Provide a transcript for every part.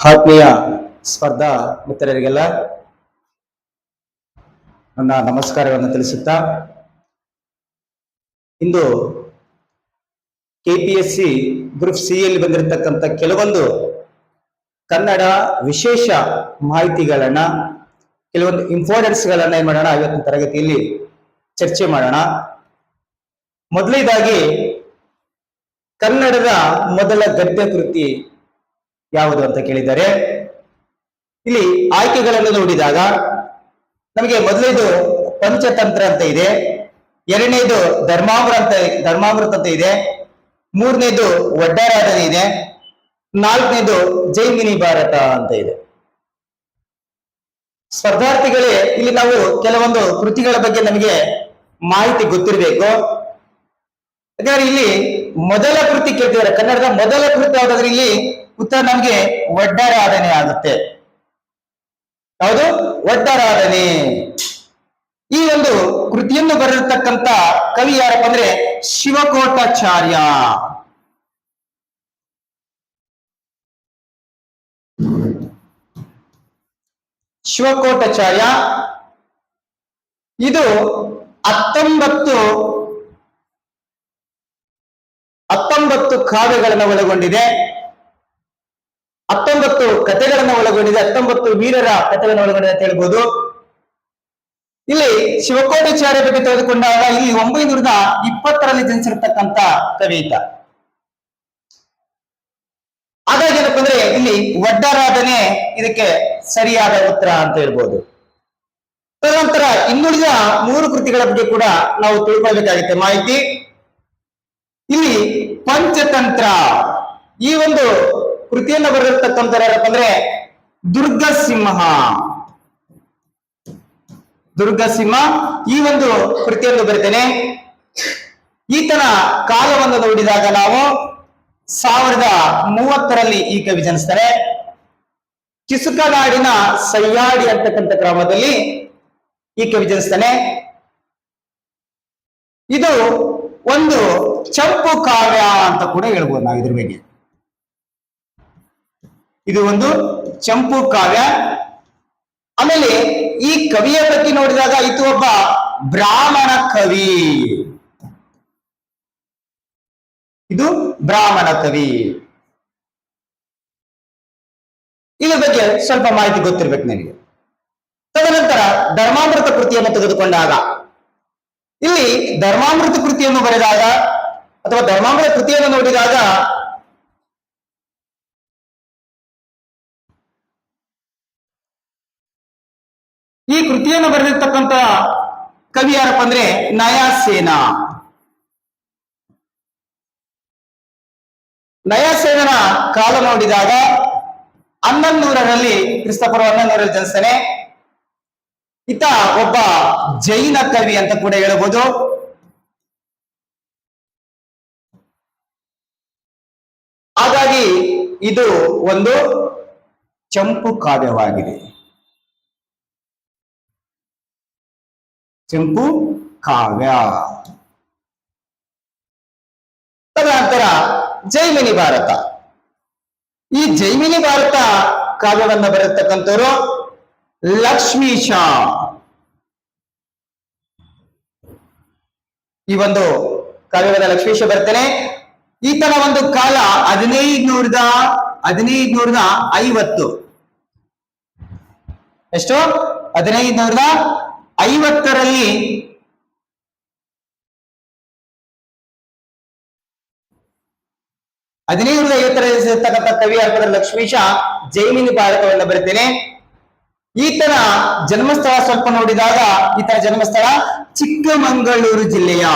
ಆತ್ಮೀಯ ಸ್ಪರ್ಧಾ ಮಿತ್ರರಿಗೆಲ್ಲ ನನ್ನ ನಮಸ್ಕಾರಗಳನ್ನು ತಿಳಿಸುತ್ತಾ ಇಂದು ಕೆಪಿಎಸ್ಸಿ ಗ್ರೂಪ್ ಸಿ ಯಲ್ಲಿ ಬಂದಿರತಕ್ಕಂಥ ಕೆಲವೊಂದು ಕನ್ನಡ ವಿಶೇಷ ಮಾಹಿತಿಗಳನ್ನ ಕೆಲವೊಂದು ಇಂಪಾರ್ಟೆನ್ಸ್ಗಳನ್ನ ಏನ್ ಮಾಡೋಣ ಇವತ್ತಿನ ತರಗತಿಯಲ್ಲಿ ಚರ್ಚೆ ಮಾಡೋಣ. ಮೊದಲನೇದಾಗಿ ಕನ್ನಡದ ಮೊದಲ ಗದ್ಯ ಕೃತಿ ಯಾವುದು ಅಂತ ಕೇಳಿದ್ದಾರೆ. ಇಲ್ಲಿ ಆಯ್ಕೆಗಳನ್ನು ನೋಡಿದಾಗ ನಮಗೆ ಮೊದಲನೇದು ಪಂಚತಂತ್ರ ಅಂತ ಇದೆ, ಎರಡನೇದು ಧರ್ಮಾಮೃತ ಅಂತ ಇದೆ, ಮೂರನೇದು ಒಡ್ಡಾರಾಧನೆ ಇದೆ, ನಾಲ್ಕನೇದು ಜೈಮಿನಿ ಭಾರತ ಅಂತ ಇದೆ. ಸ್ಪರ್ಧಾರ್ಥಿಗಳೇ, ಇಲ್ಲಿ ನಾವು ಕೆಲವೊಂದು ಕೃತಿಗಳ ಬಗ್ಗೆ ನಮಗೆ ಮಾಹಿತಿ ಗೊತ್ತಿರಬೇಕು. ಯಾಕಂದ್ರೆ ಇಲ್ಲಿ ಮೊದಲ ಕೃತಿ ಕೇಳ್ತಿದ್ದಾರೆ, ಕನ್ನಡದ ಮೊದಲ ಕೃತಿ ಯಾವ್ದಾದ್ರೆ ಇಲ್ಲಿ ಉತ್ತರ ನಮಗೆ ಒಡ್ಡಾರಾಧನೆ ಆಗುತ್ತೆ. ಯಾವುದು? ಒಡ್ಡಾರಾಧನೆ. ಈ ಒಂದು ಕೃತಿಯನ್ನು ಬರೆದಿರ್ತಕ್ಕಂಥ ಕವಿ ಯಾರಪ್ಪ ಅಂದ್ರೆ ಶಿವಕೋಟಾಚಾರ್ಯ. ಶಿವಕೋಟಾಚಾರ್ಯ ಇದು 19 ಕಾವ್ಯಗಳನ್ನು ಒಳಗೊಂಡಿದೆ, 19 ಕಥೆಗಳನ್ನು ಒಳಗೊಂಡಿದೆ, 19 ವೀರರ ಕಥೆಗಳನ್ನು ಒಳಗೊಂಡಿದೆ ಅಂತ ಹೇಳ್ಬೋದು. ಇಲ್ಲಿ ಶಿವಕೋಟಾಚಾರ್ಯ ಬಗ್ಗೆ ತೆಗೆದುಕೊಂಡಾಗ ಇಲ್ಲಿ 920ರಲ್ಲಿ ಜನಿಸಿರ್ತಕ್ಕಂಥ ಕವಿತ. ಹಾಗಾಗಿ ಏನಪ್ಪ ಅಂದ್ರೆ ಇಲ್ಲಿ ಒಡ್ಡಾರಾಧನೆ ಇದಕ್ಕೆ ಸರಿಯಾದ ಉತ್ತರ ಅಂತ ಹೇಳ್ಬೋದು. ತದನಂತರ ಇನ್ನುಳಿದ 3 ಕೃತಿಗಳ ಬಗ್ಗೆ ಕೂಡ ನಾವು ತಿಳ್ಕೊಳ್ಬೇಕಾಗುತ್ತೆ ಮಾಹಿತಿ. ಇಲ್ಲಿ ಪಂಚತಂತ್ರ ಈ ಒಂದು ಕೃತಿಯನ್ನು ಬರೆದಿರ್ತಕ್ಕಂಥ ಯಾರಪ್ಪ ಅಂದ್ರೆ ದುರ್ಗಸಿಂಹ ಈ ಒಂದು ಕೃತಿಯನ್ನು ಬರೆದೇನೆ. ಈತನ ಕಾಲವನ್ನು ನೋಡಿದಾಗ ನಾವು 1030ರಲ್ಲಿ ಈ ಕವಿ ಜನಿಸ್ತಾರೆ. ಕಿಸುಕನಾಡಿನ ಸಯ್ಯಾಡಿ ಅಂತಕ್ಕಂಥ ಗ್ರಾಮದಲ್ಲಿ ಈ ಕವಿ ಜನಿಸ್ತಾನೆ. ಇದು ಒಂದು ಚಂಪು ಕಾವ್ಯ ಅಂತ ಕೂಡ ಹೇಳ್ಬೋದು ನಾವು ಇದ್ರ ಬಗ್ಗೆ. ಇದು ಒಂದು ಚಂಪು ಕಾವ್ಯ. ಆಮೇಲೆ ಈ ಕವಿಯ ಬಗ್ಗೆ ನೋಡಿದಾಗ ಇದು ಒಬ್ಬ ಬ್ರಾಹ್ಮಣ ಕವಿ. ಇದು ಬ್ರಾಹ್ಮಣ ಕವಿ. ಇದ್ರ ಬಗ್ಗೆ ಸ್ವಲ್ಪ ಮಾಹಿತಿ ಗೊತ್ತಿರ್ಬೇಕು ನನಗೆ. ತದನಂತರ ಧರ್ಮಾಮೃತ ಕೃತಿಯನ್ನು ತೆಗೆದುಕೊಂಡಾಗ ಇಲ್ಲಿ ಧರ್ಮಾಮೃತ ಕೃತಿಯನ್ನು ಬರೆದಾಗ ಅಥವಾ ಧರ್ಮಾಮೃತ ಕೃತಿಯನ್ನು ನೋಡಿದಾಗ ಈ ಕೃತಿಯನ್ನು ಬರೆದಿರ್ತಕ್ಕಂಥ ಕವಿ ಯಾರಪ್ಪ ಅಂದ್ರೆ ನಯಸೇನನ ಕಾಲ ನೋಡಿದಾಗ 1100ರಲ್ಲಿ ಕ್ರಿಸ್ತಪೂರ್ವ 1100ರಲ್ಲಿ ಜನಿಸ್ತಾನೆ. ಈತ ಒಬ್ಬ ಜೈನ ಕವಿ ಅಂತ ಕೂಡ ಹೇಳಬಹುದು. ಹಾಗಾಗಿ ಇದು ಒಂದು ಚಂಪು ಕಾವ್ಯವಾಗಿದೆ. ಚಂಪು ಕಾವ್ಯ. ತದನಂತರ ಜೈಮಿನಿ ಭಾರತ. ಈ ಜೈಮಿನಿ ಭಾರತ ಕಾವ್ಯವನ್ನು ಬರೆಯತಕ್ಕಂಥವ್ರು ಲಕ್ಷ್ಮೀಶ. ಈ ಒಂದು ಕಾವ್ಯವಾದ ಲಕ್ಷ್ಮೀಶ ಬರ್ತೇನೆ. ಈತನ ಒಂದು ಕಾಲ 1550. ಎಷ್ಟು? 1550ರಲ್ಲಿ ಇರ್ತಕ್ಕಂಥ ಕವಿ ಯಾಕಂದ್ರೆ ಲಕ್ಷ್ಮೀಶ ಜೈಮಿನಿ ಭಾರತವನ್ನು ಬರ್ತೇನೆ. ಈತನ ಜನ್ಮಸ್ಥಳ ಸ್ವಲ್ಪ ನೋಡಿದಾಗ ಈತನ ಜನ್ಮಸ್ಥಳ ಚಿಕ್ಕಮಗಳೂರಿನ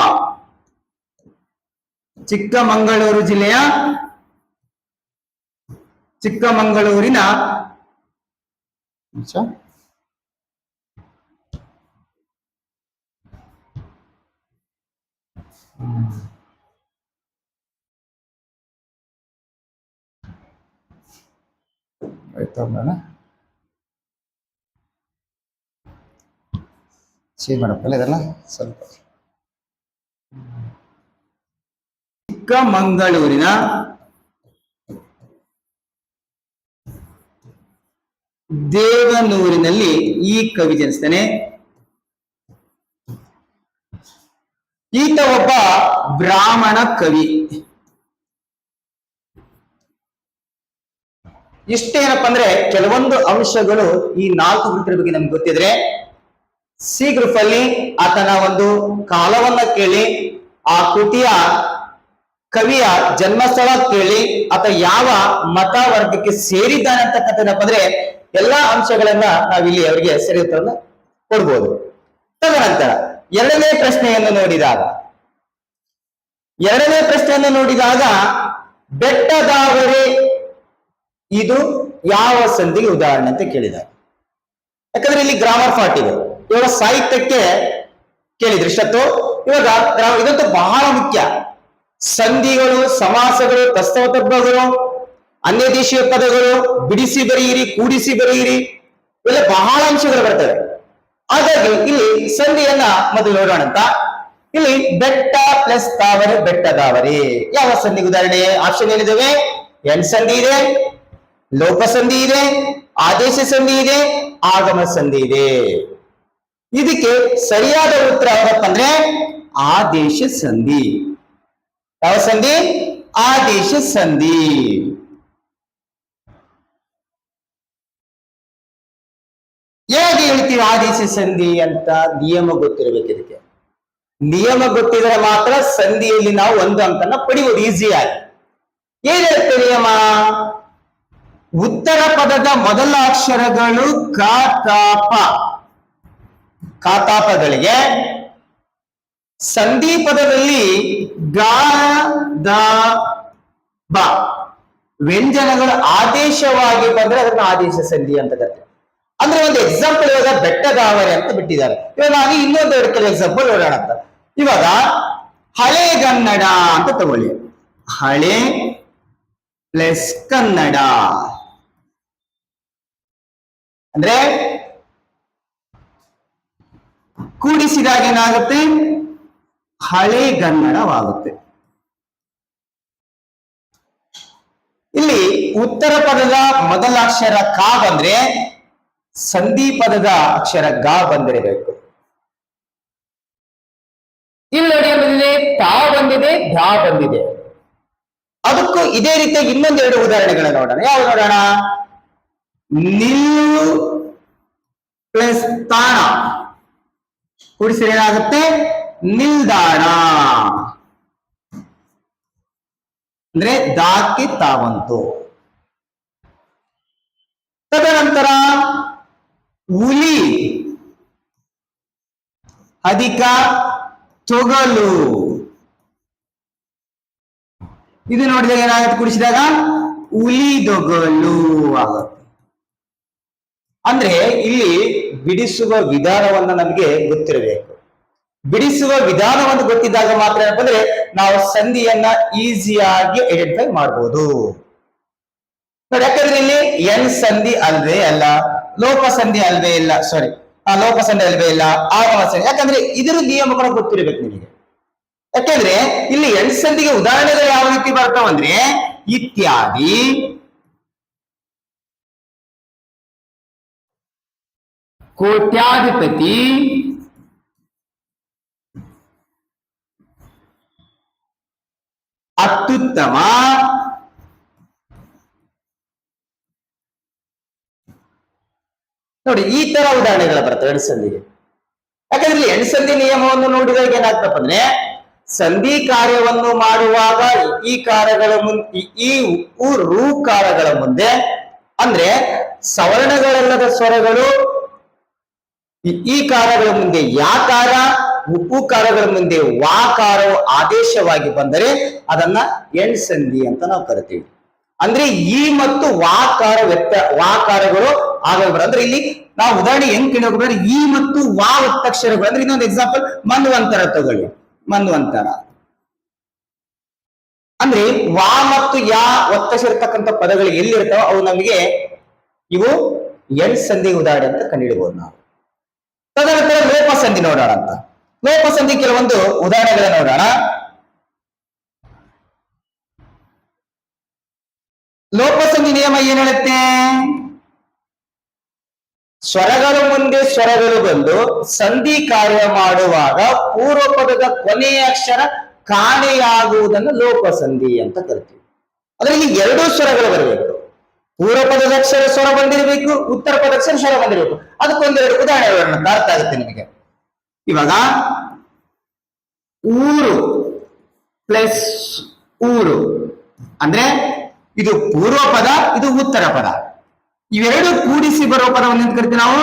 ಚೇಂಜ್ ಮಾಡಪ್ಪಲ್ಲ ಇದೆಲ್ಲ ಸ್ವಲ್ಪ. ಚಿಕ್ಕಮಗಳೂರಿನ ದೇವನೂರಿನಲ್ಲಿ ಈ ಕವಿ ಜನಿಸ್ತಾನೆ. ಈತ ಒಬ್ಬ ಬ್ರಾಹ್ಮಣ ಕವಿ. ಇಷ್ಟೇನಪ್ಪ ಅಂದ್ರೆ ಕೆಲವೊಂದು ಅಂಶಗಳು ಈ 4 ಕೃತಿಗಳ ಬಗ್ಗೆ ನಮ್ಗೆ ಗೊತ್ತಿದ್ರೆ ಸಿ ಗ್ರೂಪ್ ಅಲ್ಲಿ ಆತನ ಒಂದು ಕಾಲವನ್ನ ಕೇಳಿ, ಆ ಕೃತಿಯ ಕವಿಯ ಜನ್ಮಸ್ಥಳ ಕೇಳಿ, ಆತ ಯಾವ ಮತ ವರ್ಗಕ್ಕೆ ಸೇರಿದ್ದಾನೆ ಅಂತಕ್ಕಂಥದ್ದಪ್ಪ ಅಂದ್ರೆ ಎಲ್ಲಾ ಅಂಶಗಳನ್ನ ನಾವಿಲ್ಲಿ ಅವರಿಗೆ ಸರಿ ಉತ್ತರವನ್ನು ಕೊಡ್ಬೋದು. ತದನಂತರ ಎರಡನೇ ಪ್ರಶ್ನೆಯನ್ನು ನೋಡಿದಾಗ ಬೆಟ್ಟದಾವರೆ ಇದು ಯಾವ ಸಂಧಿಗೆ ಉದಾಹರಣೆ ಅಂತ ಕೇಳಿದ್ದಾರೆ. ಯಾಕಂದ್ರೆ ಇಲ್ಲಿ ಗ್ರಾಮರ್ ಫಾಲ್ಟ್ ಇದೆ. ಇವಾಗ ಸಾಹಿತ್ಯಕ್ಕೆ ಕೇಳಿದ್ರೆ ಇಷ್ಟತ್ತು, ಇವಾಗ ಇದಂತೂ ಬಹಳ ಮುಖ್ಯ. ಸಂಧಿಗಳು, ಸಮಾಸಗಳು, ತಸ್ತವತಬ್ಬಗಳು, ಅನ್ಯದೇಶೀಯ ಪದಗಳು, ಬಿಡಿಸಿ ಬರೆಯಿರಿ, ಕೂಡಿಸಿ ಬರೆಯಿರಿ, ಇವೆಲ್ಲ ಬಹಳ ಅಂಶಗಳು ಬರ್ತವೆ. ಹಾಗಾಗಿ ಇಲ್ಲಿ ಸಂಧಿಯನ್ನ ಮೊದಲು ನೋಡೋಣ ಅಂತ. ಇಲ್ಲಿ ಬೆಟ್ಟ ಪ್ಲಸ್ ತಾವರೆ, ಬೆಟ್ಟದಾವರೆ ಯಾವ ಸಂಧಿಗೆ ಉದಾಹರಣೆ? ಆಪ್ಷನ್ ಏನಿದಾವೆ? ಎಣ್ ಸಂಧಿ ಇದೆ, ಲೋಪ ಸಂಧಿ ಇದೆ, ಆದೇಶ ಸಂಧಿ ಇದೆ, ಆಗಮ ಸಂಧಿ ಇದೆ. ಇದಕ್ಕೆ ಸರಿಯಾದ ಉತ್ತರ ಯಾವಪ್ಪ ಅಂದ್ರೆ ಆದೇಶ ಸಂಧಿ. ಯಾವ ಸಂಧಿ? ಆದೇಶ ಸಂಧಿ. ಹೇಗೆ ಹೇಳ್ತೀವಿ ಆದೇಶ ಸಂಧಿ ಅಂತ? ನಿಯಮ ಗೊತ್ತಿರಬೇಕು. ಇದಕ್ಕೆ ನಿಯಮ ಗೊತ್ತಿದ್ರೆ ಮಾತ್ರ ಸಂಧಿಯಲ್ಲಿ ನಾವು ಒಂದು ಅಂಕನ್ನ ಪಡೆಯುವುದು ಈಸಿಯಾಗಿ. ಏನ್ ಹೇಳುತ್ತೆ ನಿಯಮ? ಉತ್ತರ ಪದದ ಮೊದಲ ಅಕ್ಷರಗಳು ಕಾತಾಪಗಳಿಗೆ ಸಂಧಿ ಪದದಲ್ಲಿ ಗ ದ ಬ ವ್ಯಂಜನಗಳು ಆದೇಶವಾಗಿ ಬಂದ್ರೆ ಅದನ್ನ ಆದೇಶ ಸಂಧಿ ಅಂತ ಕರೀತೀವಿ. ಅಂದ್ರೆ ಒಂದು ಎಕ್ಸಾಂಪಲ್ ಇವಾಗ ಬೆಟ್ಟದಾವರೆ ಅಂತ ಬಿಟ್ಟಿದ್ದಾರೆ. ಇವಾಗ ನಾನು ಇನ್ನೊಂದು ಕೆಲವು ಎಕ್ಸಾಂಪಲ್ ನೋಡೋಣ ಅಂತ. ಇವಾಗ ಹಳೆಗನ್ನಡ ಅಂತ ತಗೊಳ್ಳಿ. ಹಳೆ ಪ್ಲಸ್ ಕನ್ನಡ ಅಂದ್ರೆ ಕೂಡಿಸಿದಾಗ ಏನಾಗುತ್ತೆ? ಹಳೆಗನ್ನಡವಾಗುತ್ತೆ. ಇಲ್ಲಿ ಉತ್ತರ ಪದದ ಮೊದಲ ಅಕ್ಷರ ಕ ಬಂದ್ರೆ ಸಂಧಿ ಪದದ ಅಕ್ಷರ ಗ ಬಂದಿರಬೇಕು. ಇಲ್ಲಿ ನೋಡಿ ಬಂದಿದೆ, ತಾ ಬಂದಿದೆ, ಧಾ ಬಂದಿದೆ. ಅದಕ್ಕೂ ಇದೇ ರೀತಿಯಾಗಿ ಇನ್ನೊಂದೆರಡು ಉದಾಹರಣೆಗಳನ್ನ ನೋಡೋಣ. ಯಾವ ನೋಡೋಣ? ನಿಲ್ಲು ಪ್ಲಸ್ ತಾಣ ಕೂಡಿಸಿದ್ರೆ ಏನಾಗುತ್ತೆ? ನಿಲ್ದಾಣ. ಅಂದ್ರೆ ದಾಕ್ಕೆ ತಾವಂತು. ತದನಂತರ ಹುಲಿ ಅಧಿಕ ತೊಗಲು. ಇದು ನೋಡಿದಾಗ ಏನಾಗುತ್ತೆ? ಕೂಡಿಸಿದಾಗ ಉಲಿದೊಗಲು ಆಗುತ್ತೆ. ಅಂದ್ರೆ ಇಲ್ಲಿ ಬಿಡಿಸುವ ವಿಧಾನವನ್ನ ನಮಗೆ ಗೊತ್ತಿರಬೇಕು. ಬಿಡಿಸುವ ವಿಧಾನವನ್ನು ಗೊತ್ತಿದ್ದಾಗ ಮಾತ್ರ ಏನಪ್ಪ ಅಂದ್ರೆ ನಾವು ಸಂಧಿಯನ್ನ ಈಸಿಯಾಗಿ ಐಡೆಂಟಿಫೈ ಮಾಡಬಹುದು. ನೋಡಿ, ಯಾಕಂದ್ರೆ ಇಲ್ಲಿ ಎನ್ ಸಂಧಿ ಅಲ್ವೇ ಅಲ್ಲ, ಲೋಪ ಸಂಧಿ ಅಲ್ವೇ ಇಲ್ಲ, ಸಾರಿ ಲೋಪ ಸಂಧಿ ಅಲ್ವೇ ಇಲ್ಲ, ಆಗಮ ಸಂಧಿ. ಯಾಕಂದ್ರೆ ಇದರ ನಿಯಮಗಳು ಗೊತ್ತಿರಬೇಕು ನಿಮಗೆ. ಯಾಕೆಂದ್ರೆ ಇಲ್ಲಿ ಎಣ್ ಸಂಧಿಗೆ ಉದಾಹರಣೆಗಳು ಯಾವ ರೀತಿ ಬರ್ತಾವಂದ್ರೆ ಇತ್ಯಾದಿ, ಕೋಟ್ಯಾಧಿಪತಿ, ಅತ್ಯುತ್ತಮ, ನೋಡಿ ಈ ತರ ಉದಾಹರಣೆಗಳು ಬರ್ತವೆ ಎಣ್ಸಂಧಿಗೆ. ಯಾಕಂದ್ರೆ ಇಲ್ಲಿ ಎಣ್ಸಂಧಿ ನಿಯಮವನ್ನು ನೋಡಿದಾಗ ಏನಾಗ್ತಪ್ಪ ಅಂದ್ರೆ ಸಂಧಿ ಕಾರ್ಯವನ್ನು ಮಾಡುವಾಗ ಈ ಕಾರ್ಯಗಳ ಮುಂದೆ ಈ ರೂಕಾರಗಳ ಮುಂದೆ ಅಂದ್ರೆ ಸವರ್ಣಗಳಲ್ಲದ ಸ್ವರಗಳು ಈ ಕಾರಗಳ ಮುಂದೆ ಯಾಕಾರ, ಉಪುಕಾರಗಳ ಮುಂದೆ ವಾಕಾರವು ಆದೇಶವಾಗಿ ಬಂದರೆ ಅದನ್ನ ಎಣ್ಸಂಧಿ ಅಂತ ನಾವು ಕರಿತೀವಿ. ಅಂದ್ರೆ ಈ ಮತ್ತು ವಾಕಾರಗಳು ಆಗಬಾರ. ಅಂದ್ರೆ ಇಲ್ಲಿ ನಾವು ಉದಾಹರಣೆ ಹೆಂಗ್ ಕೇಳೋಕೆ ಈ ಮತ್ತು ವಾ ಒತ್ತಕ್ಷರಗಳು. ಅಂದ್ರೆ ಇನ್ನೊಂದು ಎಕ್ಸಾಂಪಲ್ ಮನ್ವಂತರ ತಗೊಳ್ಳಿ. ಮನ್ವಂತರ ಅಂದ್ರೆ ವಾ ಮತ್ತು ಯಾ ಒತ್ತಕ್ಷರ ಇರ್ತಕ್ಕಂಥ ಪದಗಳು ಎಲ್ಲಿರ್ತಾವ ಅವು ನಮಗೆ ಇವು ಎಣ್ಸಂಧಿ ಉದಾಹರಣೆ ಅಂತ ಕಂಡುಹಿಡಬಹುದು ನಾವು. ತದನಂತರ ಲೋಪಸಂಧಿ ನೋಡೋಣ ಅಂತ. ಲೋಪಸಂಧಿ ಕೆಲವೊಂದು ಉದಾಹರಣೆಗಳನ್ನ ನೋಡೋಣ. ಲೋಪಸಂಧಿ ನಿಯಮ ಏನ್ ಹೇಳುತ್ತೆ? ಸ್ವರಗಳ ಮುಂದೆ ಸ್ವರಗಳು ಬಂದು ಸಂಧಿ ಕಾರ್ಯ ಮಾಡುವಾಗ ಪೂರ್ವ ಪದದ ಕೊನೆಯ ಅಕ್ಷರ ಕಾಣೆಯಾಗುವುದನ್ನು ಲೋಪ ಸಂಧಿ ಅಂತ ಕರಿತೀವಿ. ಅದರಲ್ಲಿ ಎರಡು ಸ್ವರಗಳು ಬರಬೇಕು. ಪೂರ್ವ ಪದದ ಅಕ್ಷರ ಸ್ವರ ಬಂದಿರಬೇಕು, ಉತ್ತರ ಪದ ಅಕ್ಷರ ಸ್ವರ ಬಂದಿರಬೇಕು. ಅದಕ್ಕೊಂದೆರಡು ಉದಾಹರಣೆಗಳನ್ನ ಅರ್ಥ ಆಗುತ್ತೆ ನಿಮಗೆ. ಇವಾಗ ಊರು ಪ್ಲಸ್ ಊರು ಅಂದ್ರೆ ಇದು ಪೂರ್ವ ಪದ, ಇದು ಉತ್ತರ ಪದ. ಇವೆರಡು ಕೂಡಿಸಿ ಬರೋ ಪದವನ್ನು ಅಂತ ಕರಿತೀವಿ ನಾವು